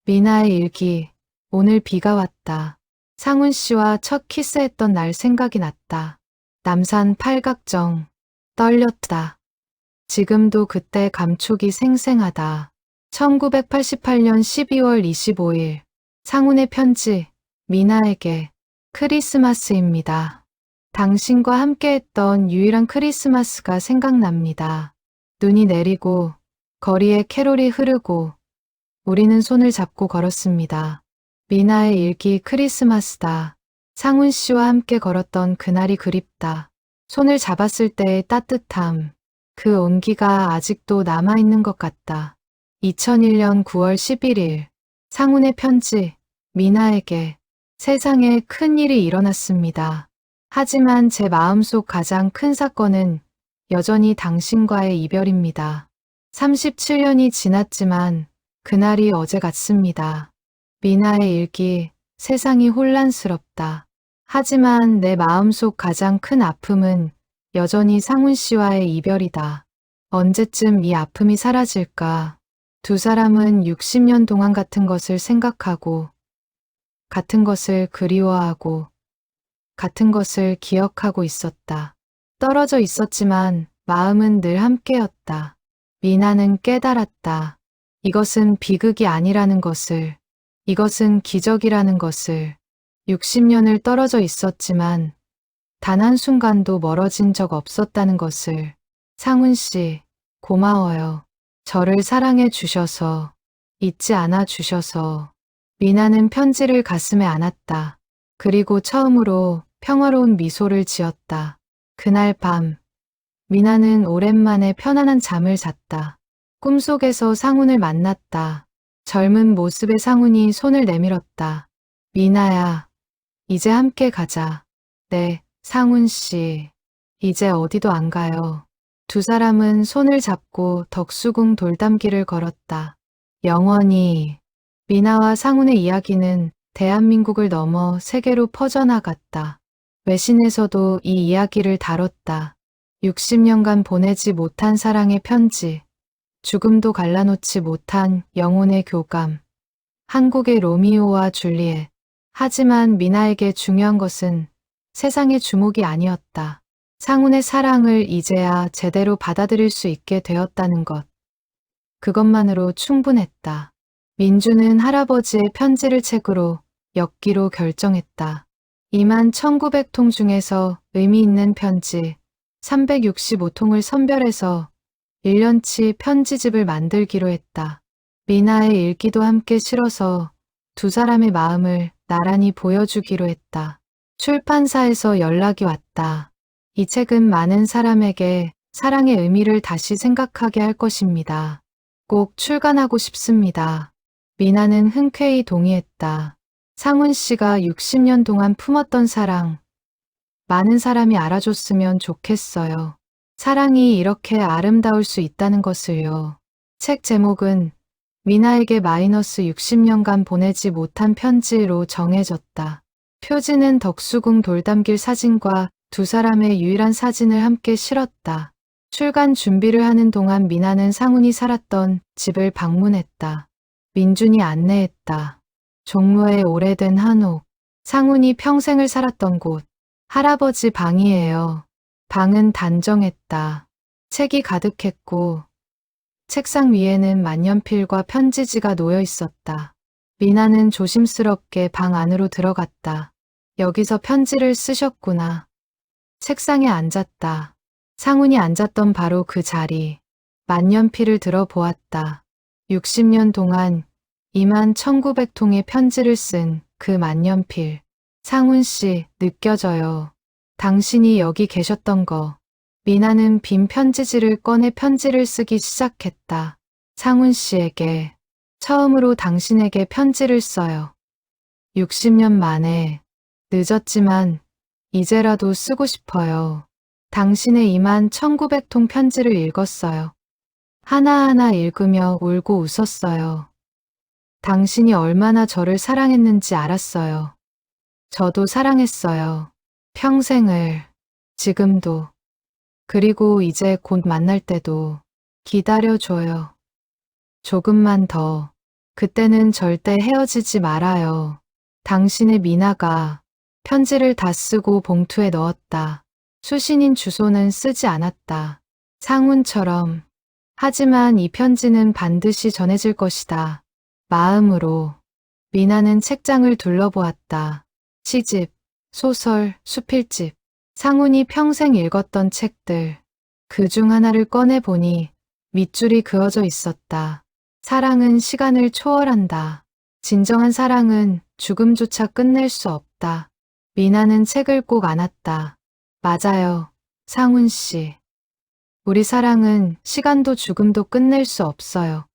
미나의 일기. 오늘 비가 왔다. 상훈 씨와 첫 키스했던 날 생각이 났다. 남산 팔각정. 떨렸다. 지금도 그때 감촉이 생생하다. 1988년 12월 25일. 상훈의 편지. 미나에게. 크리스마스입니다. 당신과 함께했던 유일한 크리스마스가 생각납니다. 눈이 내리고 거리에 캐롤이 흐르고 우리는 손을 잡고 걸었습니다. 미나의 일기. 크리스마스다. 상훈 씨와 함께 걸었던 그날이 그립다. 손을 잡았을 때의 따뜻함. 그 온기가 아직도 남아있는 것 같다. 2001년 9월 11일. 상훈의 편지. 미나에게. 세상에 큰 일이 일어났습니다. 하지만 제 마음속 가장 큰 사건은 여전히 당신과의 이별입니다. 37년이 지났지만 그날이 어제 같습니다. 미나의 일기. 세상이 혼란스럽다. 하지만 내 마음속 가장 큰 아픔은 여전히 상훈 씨와의 이별이다. 언제쯤 이 아픔이 사라질까? 두 사람은 60년 동안 같은 것을 생각하고, 같은 것을 그리워하고, 같은 것을 기억하고 있었다. 떨어져 있었지만 마음은 늘 함께였다. 미나는 깨달았다. 이것은 비극이 아니라는 것을, 이것은 기적이라는 것을. 60년을 떨어져 있었지만 단 한순간도 멀어진 적 없었다는 것을. 상훈 씨, 고마워요. 저를 사랑해 주셔서, 잊지 않아 주셔서. 미나는 편지를 가슴에 안았다. 그리고 처음으로 평화로운 미소를 지었다. 그날 밤, 미나는 오랜만에 편안한 잠을 잤다. 꿈속에서 상훈을 만났다. 젊은 모습의 상훈이 손을 내밀었다. 미나야, 이제 함께 가자. 네, 상훈 씨. 이제 어디도 안 가요. 두 사람은 손을 잡고 덕수궁 돌담길을 걸었다. 영원히. 미나와 상훈의 이야기는 대한민국을 넘어 세계로 퍼져나갔다. 외신에서도 이 이야기를 다뤘다. 60년간 보내지 못한 사랑의 편지. 죽음도 갈라놓지 못한 영혼의 교감. 한국의 로미오와 줄리엣. 하지만 미나에게 중요한 것은 세상의 주목이 아니었다. 상훈의 사랑을 이제야 제대로 받아들일 수 있게 되었다는 것. 그것만으로 충분했다. 민주는 할아버지의 편지를 책으로 엮기로 결정했다. 21,900통 중에서 의미 있는 편지 365통을 선별해서 1년치 편지집을 만들기로 했다. 미나의 일기도 함께 실어서 두 사람의 마음을 나란히 보여주기로 했다. 출판사에서 연락이 왔다. 이 책은 많은 사람에게 사랑의 의미를 다시 생각하게 할 것입니다. 꼭 출간하고 싶습니다. 미나는 흔쾌히 동의했다. 상훈 씨가 60년 동안 품었던 사랑, 많은 사람이 알아줬으면 좋겠어요. 사랑이 이렇게 아름다울 수 있다는 것을요. 책 제목은 미나에게 마이너스 60년간 보내지 못한 편지로 정해졌다. 표지는 덕수궁 돌담길 사진과 두 사람의 유일한 사진을 함께 실었다. 출간 준비를 하는 동안 미나는 상훈이 살았던 집을 방문했다. 민준이 안내했다. 종로의 오래된 한옥, 상훈이 평생을 살았던 곳, 할아버지 방이에요. 방은 단정했다. 책이 가득했고 책상 위에는 만년필과 편지지가 놓여 있었다. 미나는 조심스럽게 방 안으로 들어갔다. 여기서 편지를 쓰셨구나. 책상에 앉았다. 상훈이 앉았던 바로 그 자리. 만년필을 들어보았다. 60년 동안 21,900통의 편지를 쓴 그 만년필. 상훈 씨, 느껴져요. 당신이 여기 계셨던 거. 미나는 빈 편지지를 꺼내 편지를 쓰기 시작했다. 상훈 씨에게. 처음으로 당신에게 편지를 써요. 60년 만에. 늦었지만 이제라도 쓰고 싶어요. 당신의 21,900통 편지를 읽었어요. 하나하나 읽으며 울고 웃었어요. 당신이 얼마나 저를 사랑했는지 알았어요. 저도 사랑했어요. 평생을, 지금도. 그리고 이제 곧 만날 때도 기다려줘요. 조금만 더. 그때는 절대 헤어지지 말아요. 당신의 미나가 편지를 다 쓰고 봉투에 넣었다. 수신인 주소는 쓰지 않았다. 상훈처럼. 하지만 이 편지는 반드시 전해질 것이다. 마음으로. 미나는 책장을 둘러보았다. 시집, 소설, 수필집, 상훈이 평생 읽었던 책들. 그 중 하나를 꺼내보니 밑줄이 그어져 있었다. 사랑은 시간을 초월한다. 진정한 사랑은 죽음조차 끝낼 수 없다. 미나는 책을 꼭 안았다. 맞아요, 상훈 씨. 우리 사랑은 시간도 죽음도 끝낼 수 없어요.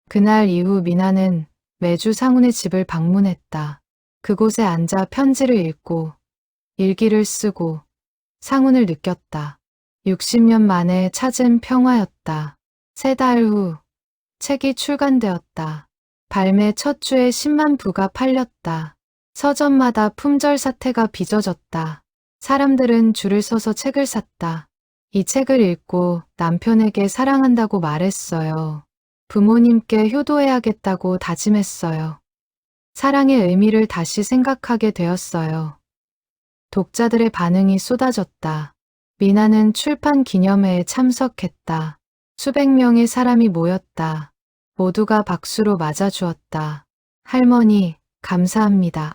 그날 이후 미나는 매주 상훈의 집을 방문했다. 그곳에 앉아 편지를 읽고 일기를 쓰고 상훈을 느꼈다. 60년 만에 찾은 평화였다. 3달 후 책이 출간되었다. 발매 첫 주에 10만 부가 팔렸다. 서점마다 품절 사태가 빚어졌다. 사람들은 줄을 서서 책을 샀다. 이 책을 읽고 남편에게 사랑한다고 말했어요. 부모님께 효도해야겠다고 다짐했어요. 사랑의 의미를 다시 생각하게 되었어요. 독자들의 반응이 쏟아졌다. 미나는 출판 기념회에 참석했다. 수백 명의 사람이 모였다. 모두가 박수로 맞아주었다. 할머니, 감사합니다.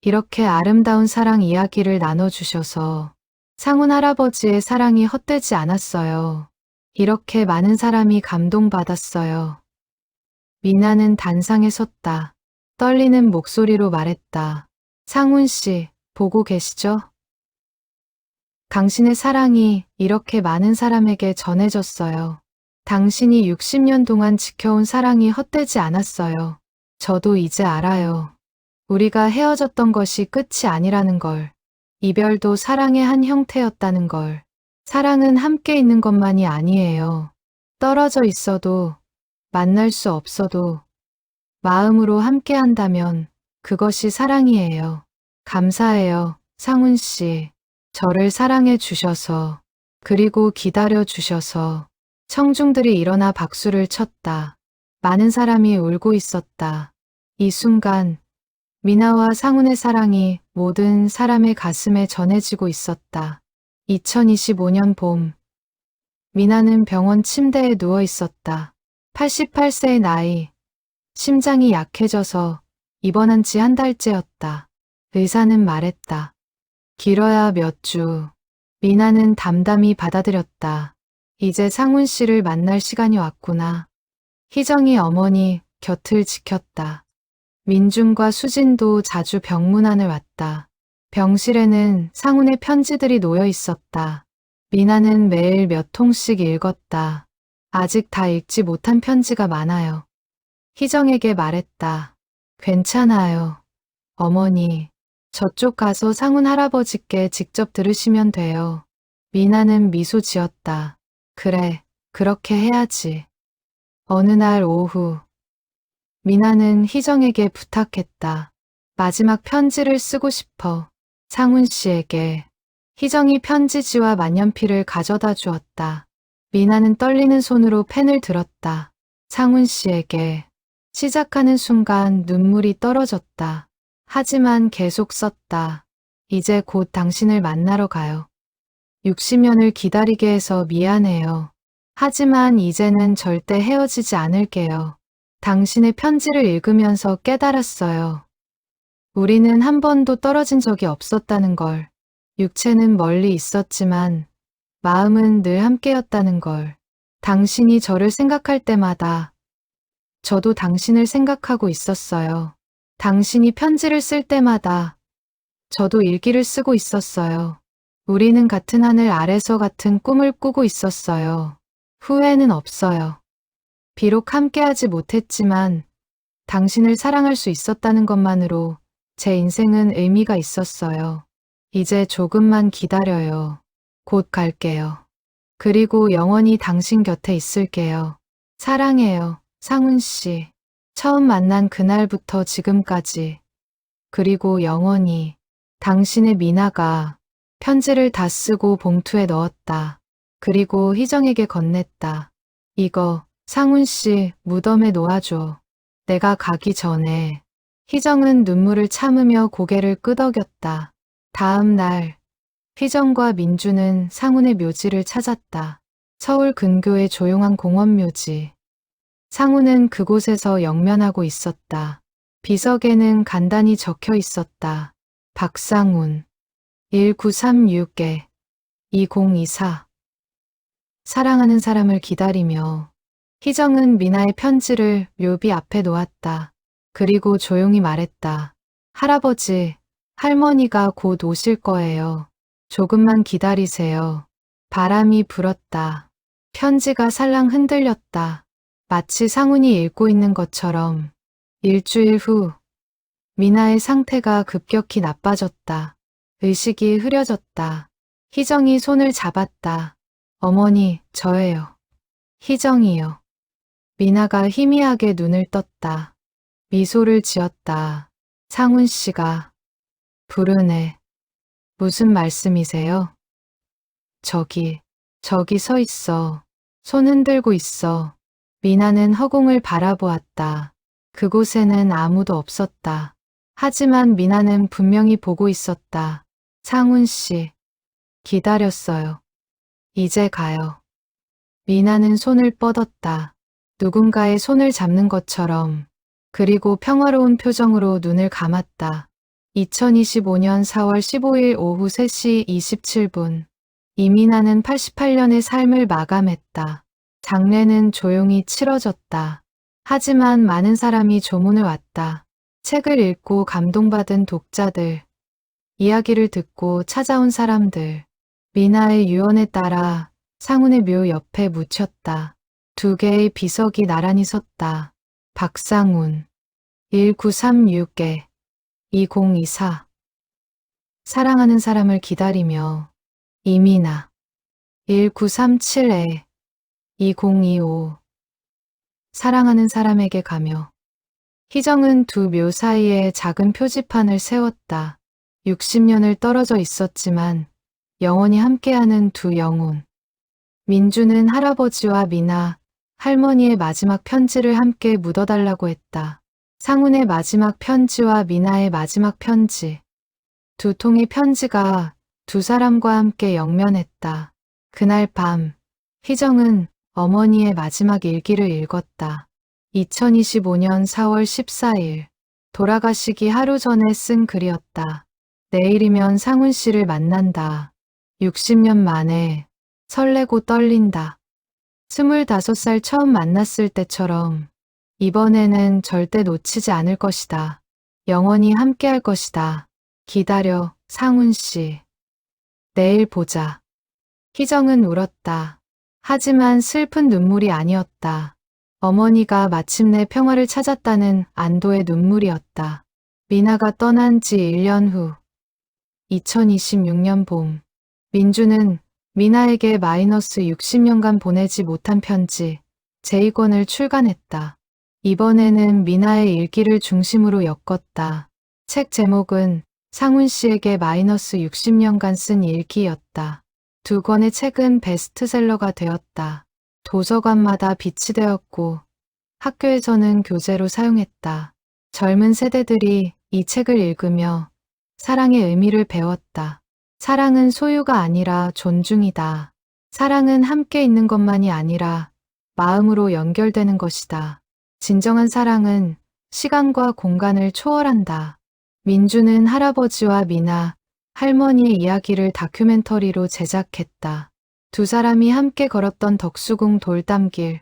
이렇게 아름다운 사랑 이야기를 나눠주셔서 상훈 할아버지의 사랑이 헛되지 않았어요. 이렇게 많은 사람이 감동받았어요. 미나는 단상에 섰다. 떨리는 목소리로 말했다. 상훈 씨, 보고 계시죠? 당신의 사랑이 이렇게 많은 사람에게 전해졌어요. 당신이 60년 동안 지켜온 사랑이 헛되지 않았어요. 저도 이제 알아요. 우리가 헤어졌던 것이 끝이 아니라는 걸. 이별도 사랑의 한 형태였다는 걸. 사랑은 함께 있는 것만이 아니에요. 떨어져 있어도, 만날 수 없어도, 마음으로 함께 한다면 그것이 사랑이에요. 감사해요, 상훈 씨. 저를 사랑해 주셔서, 그리고 기다려 주셔서. 청중들이 일어나 박수를 쳤다. 많은 사람이 울고 있었다. 이 순간, 미나와 상훈의 사랑이 모든 사람의 가슴에 전해지고 있었다. 2025년 봄. 미나는 병원 침대에 누워 있었다. 88세의 나이. 심장이 약해져서 입원한 지 한 달째였다. 의사는 말했다. 길어야 몇 주. 미나는 담담히 받아들였다. 이제 상훈 씨를 만날 시간이 왔구나. 희정이 어머니 곁을 지켰다. 민준과 수진도 자주 병문안을 왔다. 병실에는 상훈의 편지들이 놓여 있었다. 미나는 매일 몇 통씩 읽었다. 아직 다 읽지 못한 편지가 많아요. 희정에게 말했다. 괜찮아요. 어머니, 저쪽 가서 상훈 할아버지께 직접 들으시면 돼요. 미나는 미소 지었다. 그래, 그렇게 해야지. 어느 날 오후, 미나는 희정에게 부탁했다. 마지막 편지를 쓰고 싶어. 상훈 씨에게. 희정이 편지지와 만년필을 가져다 주었다. 미나는 떨리는 손으로 펜을 들었다. 상훈 씨에게. 시작하는 순간 눈물이 떨어졌다. 하지만 계속 썼다. 이제 곧 당신을 만나러 가요. 60년을 기다리게 해서 미안해요. 하지만 이제는 절대 헤어지지 않을게요. 당신의 편지를 읽으면서 깨달았어요. 우리는 한 번도 떨어진 적이 없었다는 걸. 육체는 멀리 있었지만 마음은 늘 함께였다는 걸. 당신이 저를 생각할 때마다 저도 당신을 생각하고 있었어요. 당신이 편지를 쓸 때마다 저도 일기를 쓰고 있었어요. 우리는 같은 하늘 아래서 같은 꿈을 꾸고 있었어요. 후회는 없어요. 비록 함께하지 못했지만 당신을 사랑할 수 있었다는 것만으로 제 인생은 의미가 있었어요. 이제 조금만 기다려요. 곧 갈게요. 그리고 영원히 당신 곁에 있을게요. 사랑해요, 상훈 씨. 처음 만난 그날부터 지금까지. 그리고 영원히. 당신의 미나가 편지를 다 쓰고 봉투에 넣었다. 그리고 희정에게 건넸다. 이거 상훈 씨 무덤에 놓아줘. 내가 가기 전에. 희정은 눈물을 참으며 고개를 끄덕였다. 다음 날 희정과 민주는 상훈의 묘지를 찾았다. 서울 근교의 조용한 공원 묘지. 상훈은 그곳에서 영면하고 있었다. 비석에는 간단히 적혀 있었다. 박상훈 1936개 2024 사랑하는 사람을 기다리며. 희정은 미나의 편지를 묘비 앞에 놓았다. 그리고 조용히 말했다. 할아버지, 할머니가 곧 오실 거예요. 조금만 기다리세요. 바람이 불었다. 편지가 살랑 흔들렸다. 마치 상훈이 읽고 있는 것처럼. 일주일 후, 미나의 상태가 급격히 나빠졌다. 의식이 흐려졌다. 희정이 손을 잡았다. 어머니, 저예요. 희정이요. 미나가 희미하게 눈을 떴다. 미소를 지었다. 상훈 씨가. 부르네. 무슨 말씀이세요? 저기 서 있어. 손 흔들고 있어. 미나는 허공을 바라보았다. 그곳에는 아무도 없었다. 하지만 미나는 분명히 보고 있었다. 상훈 씨. 기다렸어요. 이제 가요. 미나는 손을 뻗었다. 누군가의 손을 잡는 것처럼. 그리고 평화로운 표정으로 눈을 감았다. 2025년 4월 15일 오후 3시 27분. 이민아는 88년의 삶을 마감했다. 장례는 조용히 치러졌다. 하지만 많은 사람이 조문을 왔다. 책을 읽고 감동받은 독자들, 이야기를 듣고 찾아온 사람들. 미나의 유언에 따라 상훈의 묘 옆에 묻혔다. 2개의 비석이 나란히 섰다. 박상훈 1936개 2024 사랑하는 사람을 기다리며. 이민아 1937에 2025 사랑하는 사람에게 가며. 희정은 두 묘 사이에 작은 표지판을 세웠다. 60년을 떨어져 있었지만 영원히 함께하는 두 영혼. 민주는 할아버지와 미나, 할머니의 마지막 편지를 함께 묻어달라고 했다. 상훈의 마지막 편지와 미나의 마지막 편지. 2통의 편지가 두 사람과 함께 영면했다. 그날 밤, 희정은 어머니의 마지막 일기를 읽었다. 2025년 4월 14일, 돌아가시기 하루 전에 쓴 글이었다. 내일이면 상훈 씨를 만난다. 60년 만에 설레고 떨린다. 25살 처음 만났을 때처럼. 이번에는 절대 놓치지 않을 것이다. 영원히 함께할 것이다. 기다려, 상훈 씨. 내일 보자. 희정은 울었다. 하지만 슬픈 눈물이 아니었다. 어머니가 마침내 평화를 찾았다는 안도의 눈물이었다. 미나가 떠난 지 1년 후. 2026년 봄. 민주는 미나에게 마이너스 60년간 보내지 못한 편지, 제2권을 출간했다. 이번에는 미나의 일기를 중심으로 엮었다. 책 제목은 상훈 씨에게 마이너스 60년간 쓴 일기였다. 2권의 책은 베스트셀러가 되었다. 도서관마다 비치되었고 학교에서는 교재로 사용했다. 젊은 세대들이 이 책을 읽으며 사랑의 의미를 배웠다. 사랑은 소유가 아니라 존중이다. 사랑은 함께 있는 것만이 아니라 마음으로 연결되는 것이다. 진정한 사랑은 시간과 공간을 초월한다. 민주는 할아버지와 미나, 할머니의 이야기를 다큐멘터리로 제작했다. 두 사람이 함께 걸었던 덕수궁 돌담길,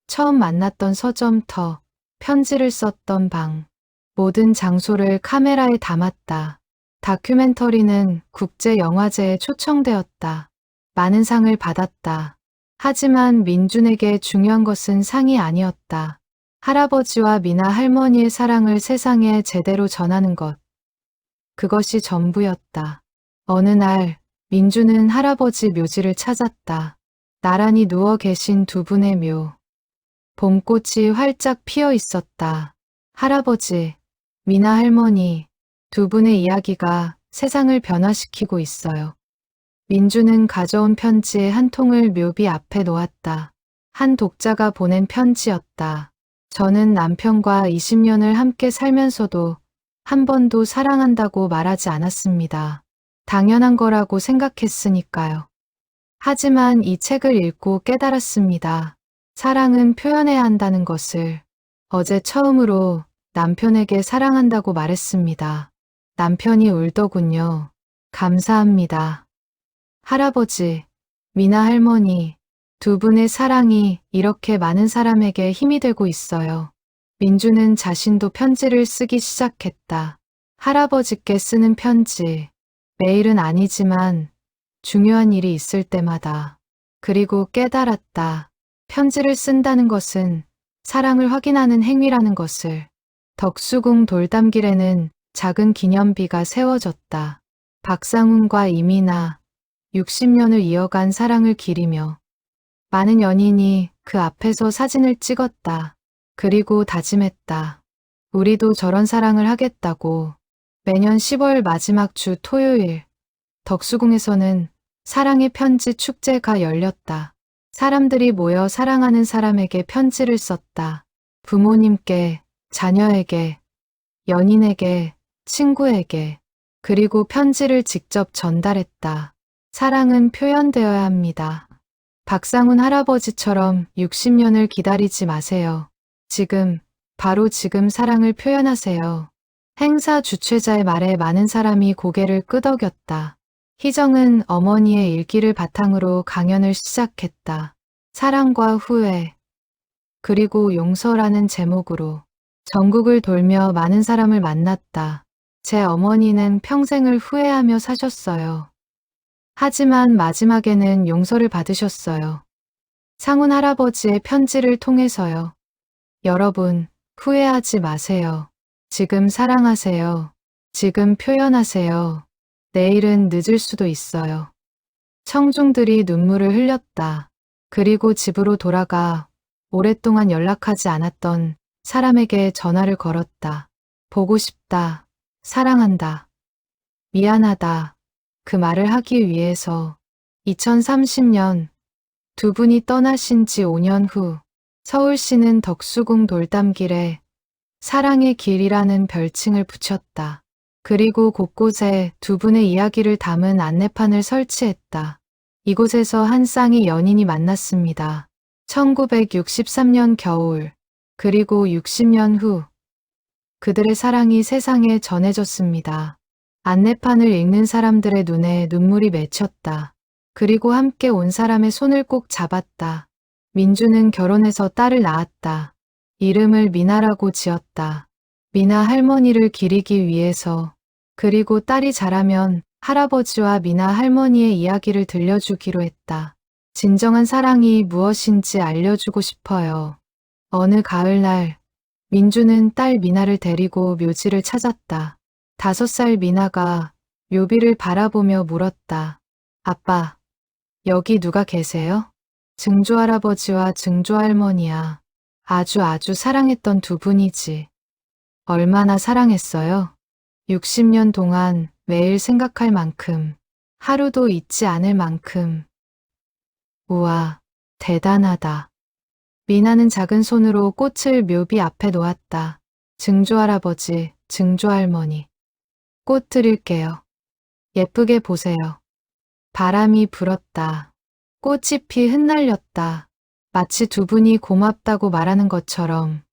처음 만났던 서점터, 편지를 썼던 방, 모든 장소를 카메라에 담았다. 다큐멘터리는 국제영화제에 초청되었다. 많은 상을 받았다. 하지만 민준에게 중요한 것은 상이 아니었다. 할아버지와 미나 할머니의 사랑을 세상에 제대로 전하는 것. 그것이 전부였다. 어느 날 민주는 할아버지 묘지를 찾았다. 나란히 누워 계신 두 분의 묘. 봄꽃이 활짝 피어 있었다. 할아버지, 미나 할머니, 두 분의 이야기가 세상을 변화시키고 있어요. 민주는 가져온 편지 한 통을 묘비 앞에 놓았다. 한 독자가 보낸 편지였다. 저는 남편과 20년을 함께 살면서도 한 번도 사랑한다고 말하지 않았습니다. 당연한 거라고 생각했으니까요. 하지만 이 책을 읽고 깨달았습니다. 사랑은 표현해야 한다는 것을. 어제 처음으로 남편에게 사랑한다고 말했습니다. 남편이 울더군요. 감사합니다. 할아버지, 미나 할머니, 두 분의 사랑이 이렇게 많은 사람에게 힘이 되고 있어요. 민주는 자신도 편지를 쓰기 시작했다. 할아버지께 쓰는 편지. 매일은 아니지만 중요한 일이 있을 때마다. 그리고 깨달았다. 편지를 쓴다는 것은 사랑을 확인하는 행위라는 것을. 덕수궁 돌담길에는 작은 기념비가 세워졌다. 박상훈과 이민아, 60년을 이어간 사랑을 기리며 많은 연인이 그 앞에서 사진을 찍었다. 그리고 다짐했다. 우리도 저런 사랑을 하겠다고. 매년 10월 마지막 주 토요일, 덕수궁에서는 사랑의 편지 축제가 열렸다. 사람들이 모여 사랑하는 사람에게 편지를 썼다. 부모님께, 자녀에게, 연인에게, 친구에게, 그리고 편지를 직접 전달했다. 사랑은 표현되어야 합니다. 박상훈 할아버지처럼 60년을 기다리지 마세요. 지금, 바로 지금 사랑을 표현하세요. 행사 주최자의 말에 많은 사람이 고개를 끄덕였다. 희정은 어머니의 일기를 바탕으로 강연을 시작했다. 사랑과 후회, 그리고 용서라는 제목으로 전국을 돌며 많은 사람을 만났다. 제 어머니는 평생을 후회하며 사셨어요. 하지만 마지막에는 용서를 받으셨어요. 상훈 할아버지의 편지를 통해서요. 여러분, 후회하지 마세요. 지금 사랑하세요. 지금 표현하세요. 내일은 늦을 수도 있어요. 청중들이 눈물을 흘렸다. 그리고 집으로 돌아가 오랫동안 연락하지 않았던 사람에게 전화를 걸었다. 보고 싶다. 사랑한다. 미안하다. 그 말을 하기 위해서 2030년 두 분이 떠나신 지 5년 후 서울시는 덕수궁 돌담길에 사랑의 길이라는 별칭을 붙였다. 그리고 곳곳에 두 분의 이야기를 담은 안내판을 설치했다. 이곳에서 한 쌍의 연인이 만났습니다. 1963년 겨울, 그리고 60년 후 그들의 사랑이 세상에 전해졌습니다. 안내판을 읽는 사람들의 눈에 눈물이 맺혔다. 그리고 함께 온 사람의 손을 꼭 잡았다. 민주는 결혼해서 딸을 낳았다. 이름을 미나라고 지었다. 미나 할머니를 기리기 위해서. 그리고 딸이 자라면 할아버지와 미나 할머니의 이야기를 들려주기로 했다. 진정한 사랑이 무엇인지 알려주고 싶어요. 어느 가을날, 민주는 딸 미나를 데리고 묘지를 찾았다. 5살 미나가 묘비를 바라보며 물었다. 아빠, 여기 누가 계세요? 증조할아버지와 증조할머니야. 아주 사랑했던 두 분이지. 얼마나 사랑했어요? 60년 동안 매일 생각할 만큼, 하루도 잊지 않을 만큼. 우와, 대단하다. 미나는 작은 손으로 꽃을 묘비 앞에 놓았다. 증조할아버지, 증조할머니. 꽃 드릴게요. 예쁘게 보세요. 바람이 불었다. 꽃잎이 흩날렸다. 마치 두 분이 고맙다고 말하는 것처럼.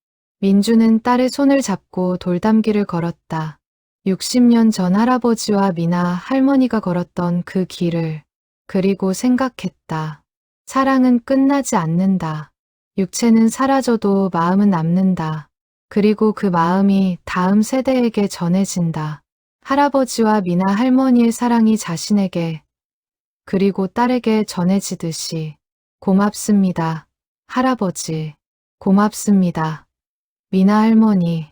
민주는 딸의 손을 잡고 돌담길을 걸었다. 60년 전 할아버지와 미나 할머니가 걸었던 그 길을. 그리고 생각했다. 사랑은 끝나지 않는다. 육체는 사라져도 마음은 남는다. 그리고 그 마음이 다음 세대에게 전해진다. 할아버지와 미나 할머니의 사랑이 자신에게, 그리고 딸에게 전해지듯이. 고맙습니다. 할아버지. 고맙습니다. 미나 할머니.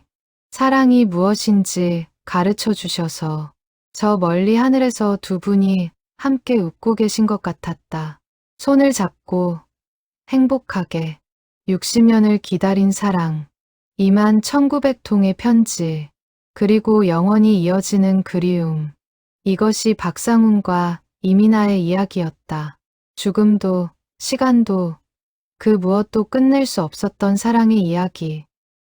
사랑이 무엇인지 가르쳐 주셔서 저 멀리 하늘에서 두 분이 함께 웃고 계신 것 같았다. 손을 잡고 행복하게 60년을 기다린 사랑. 2만 1900통의 편지. 그리고 영원히 이어지는 그리움. 이것이 박상훈과 이민아의 이야기였다. 죽음도, 시간도, 그 무엇도 끝낼 수 없었던 사랑의 이야기.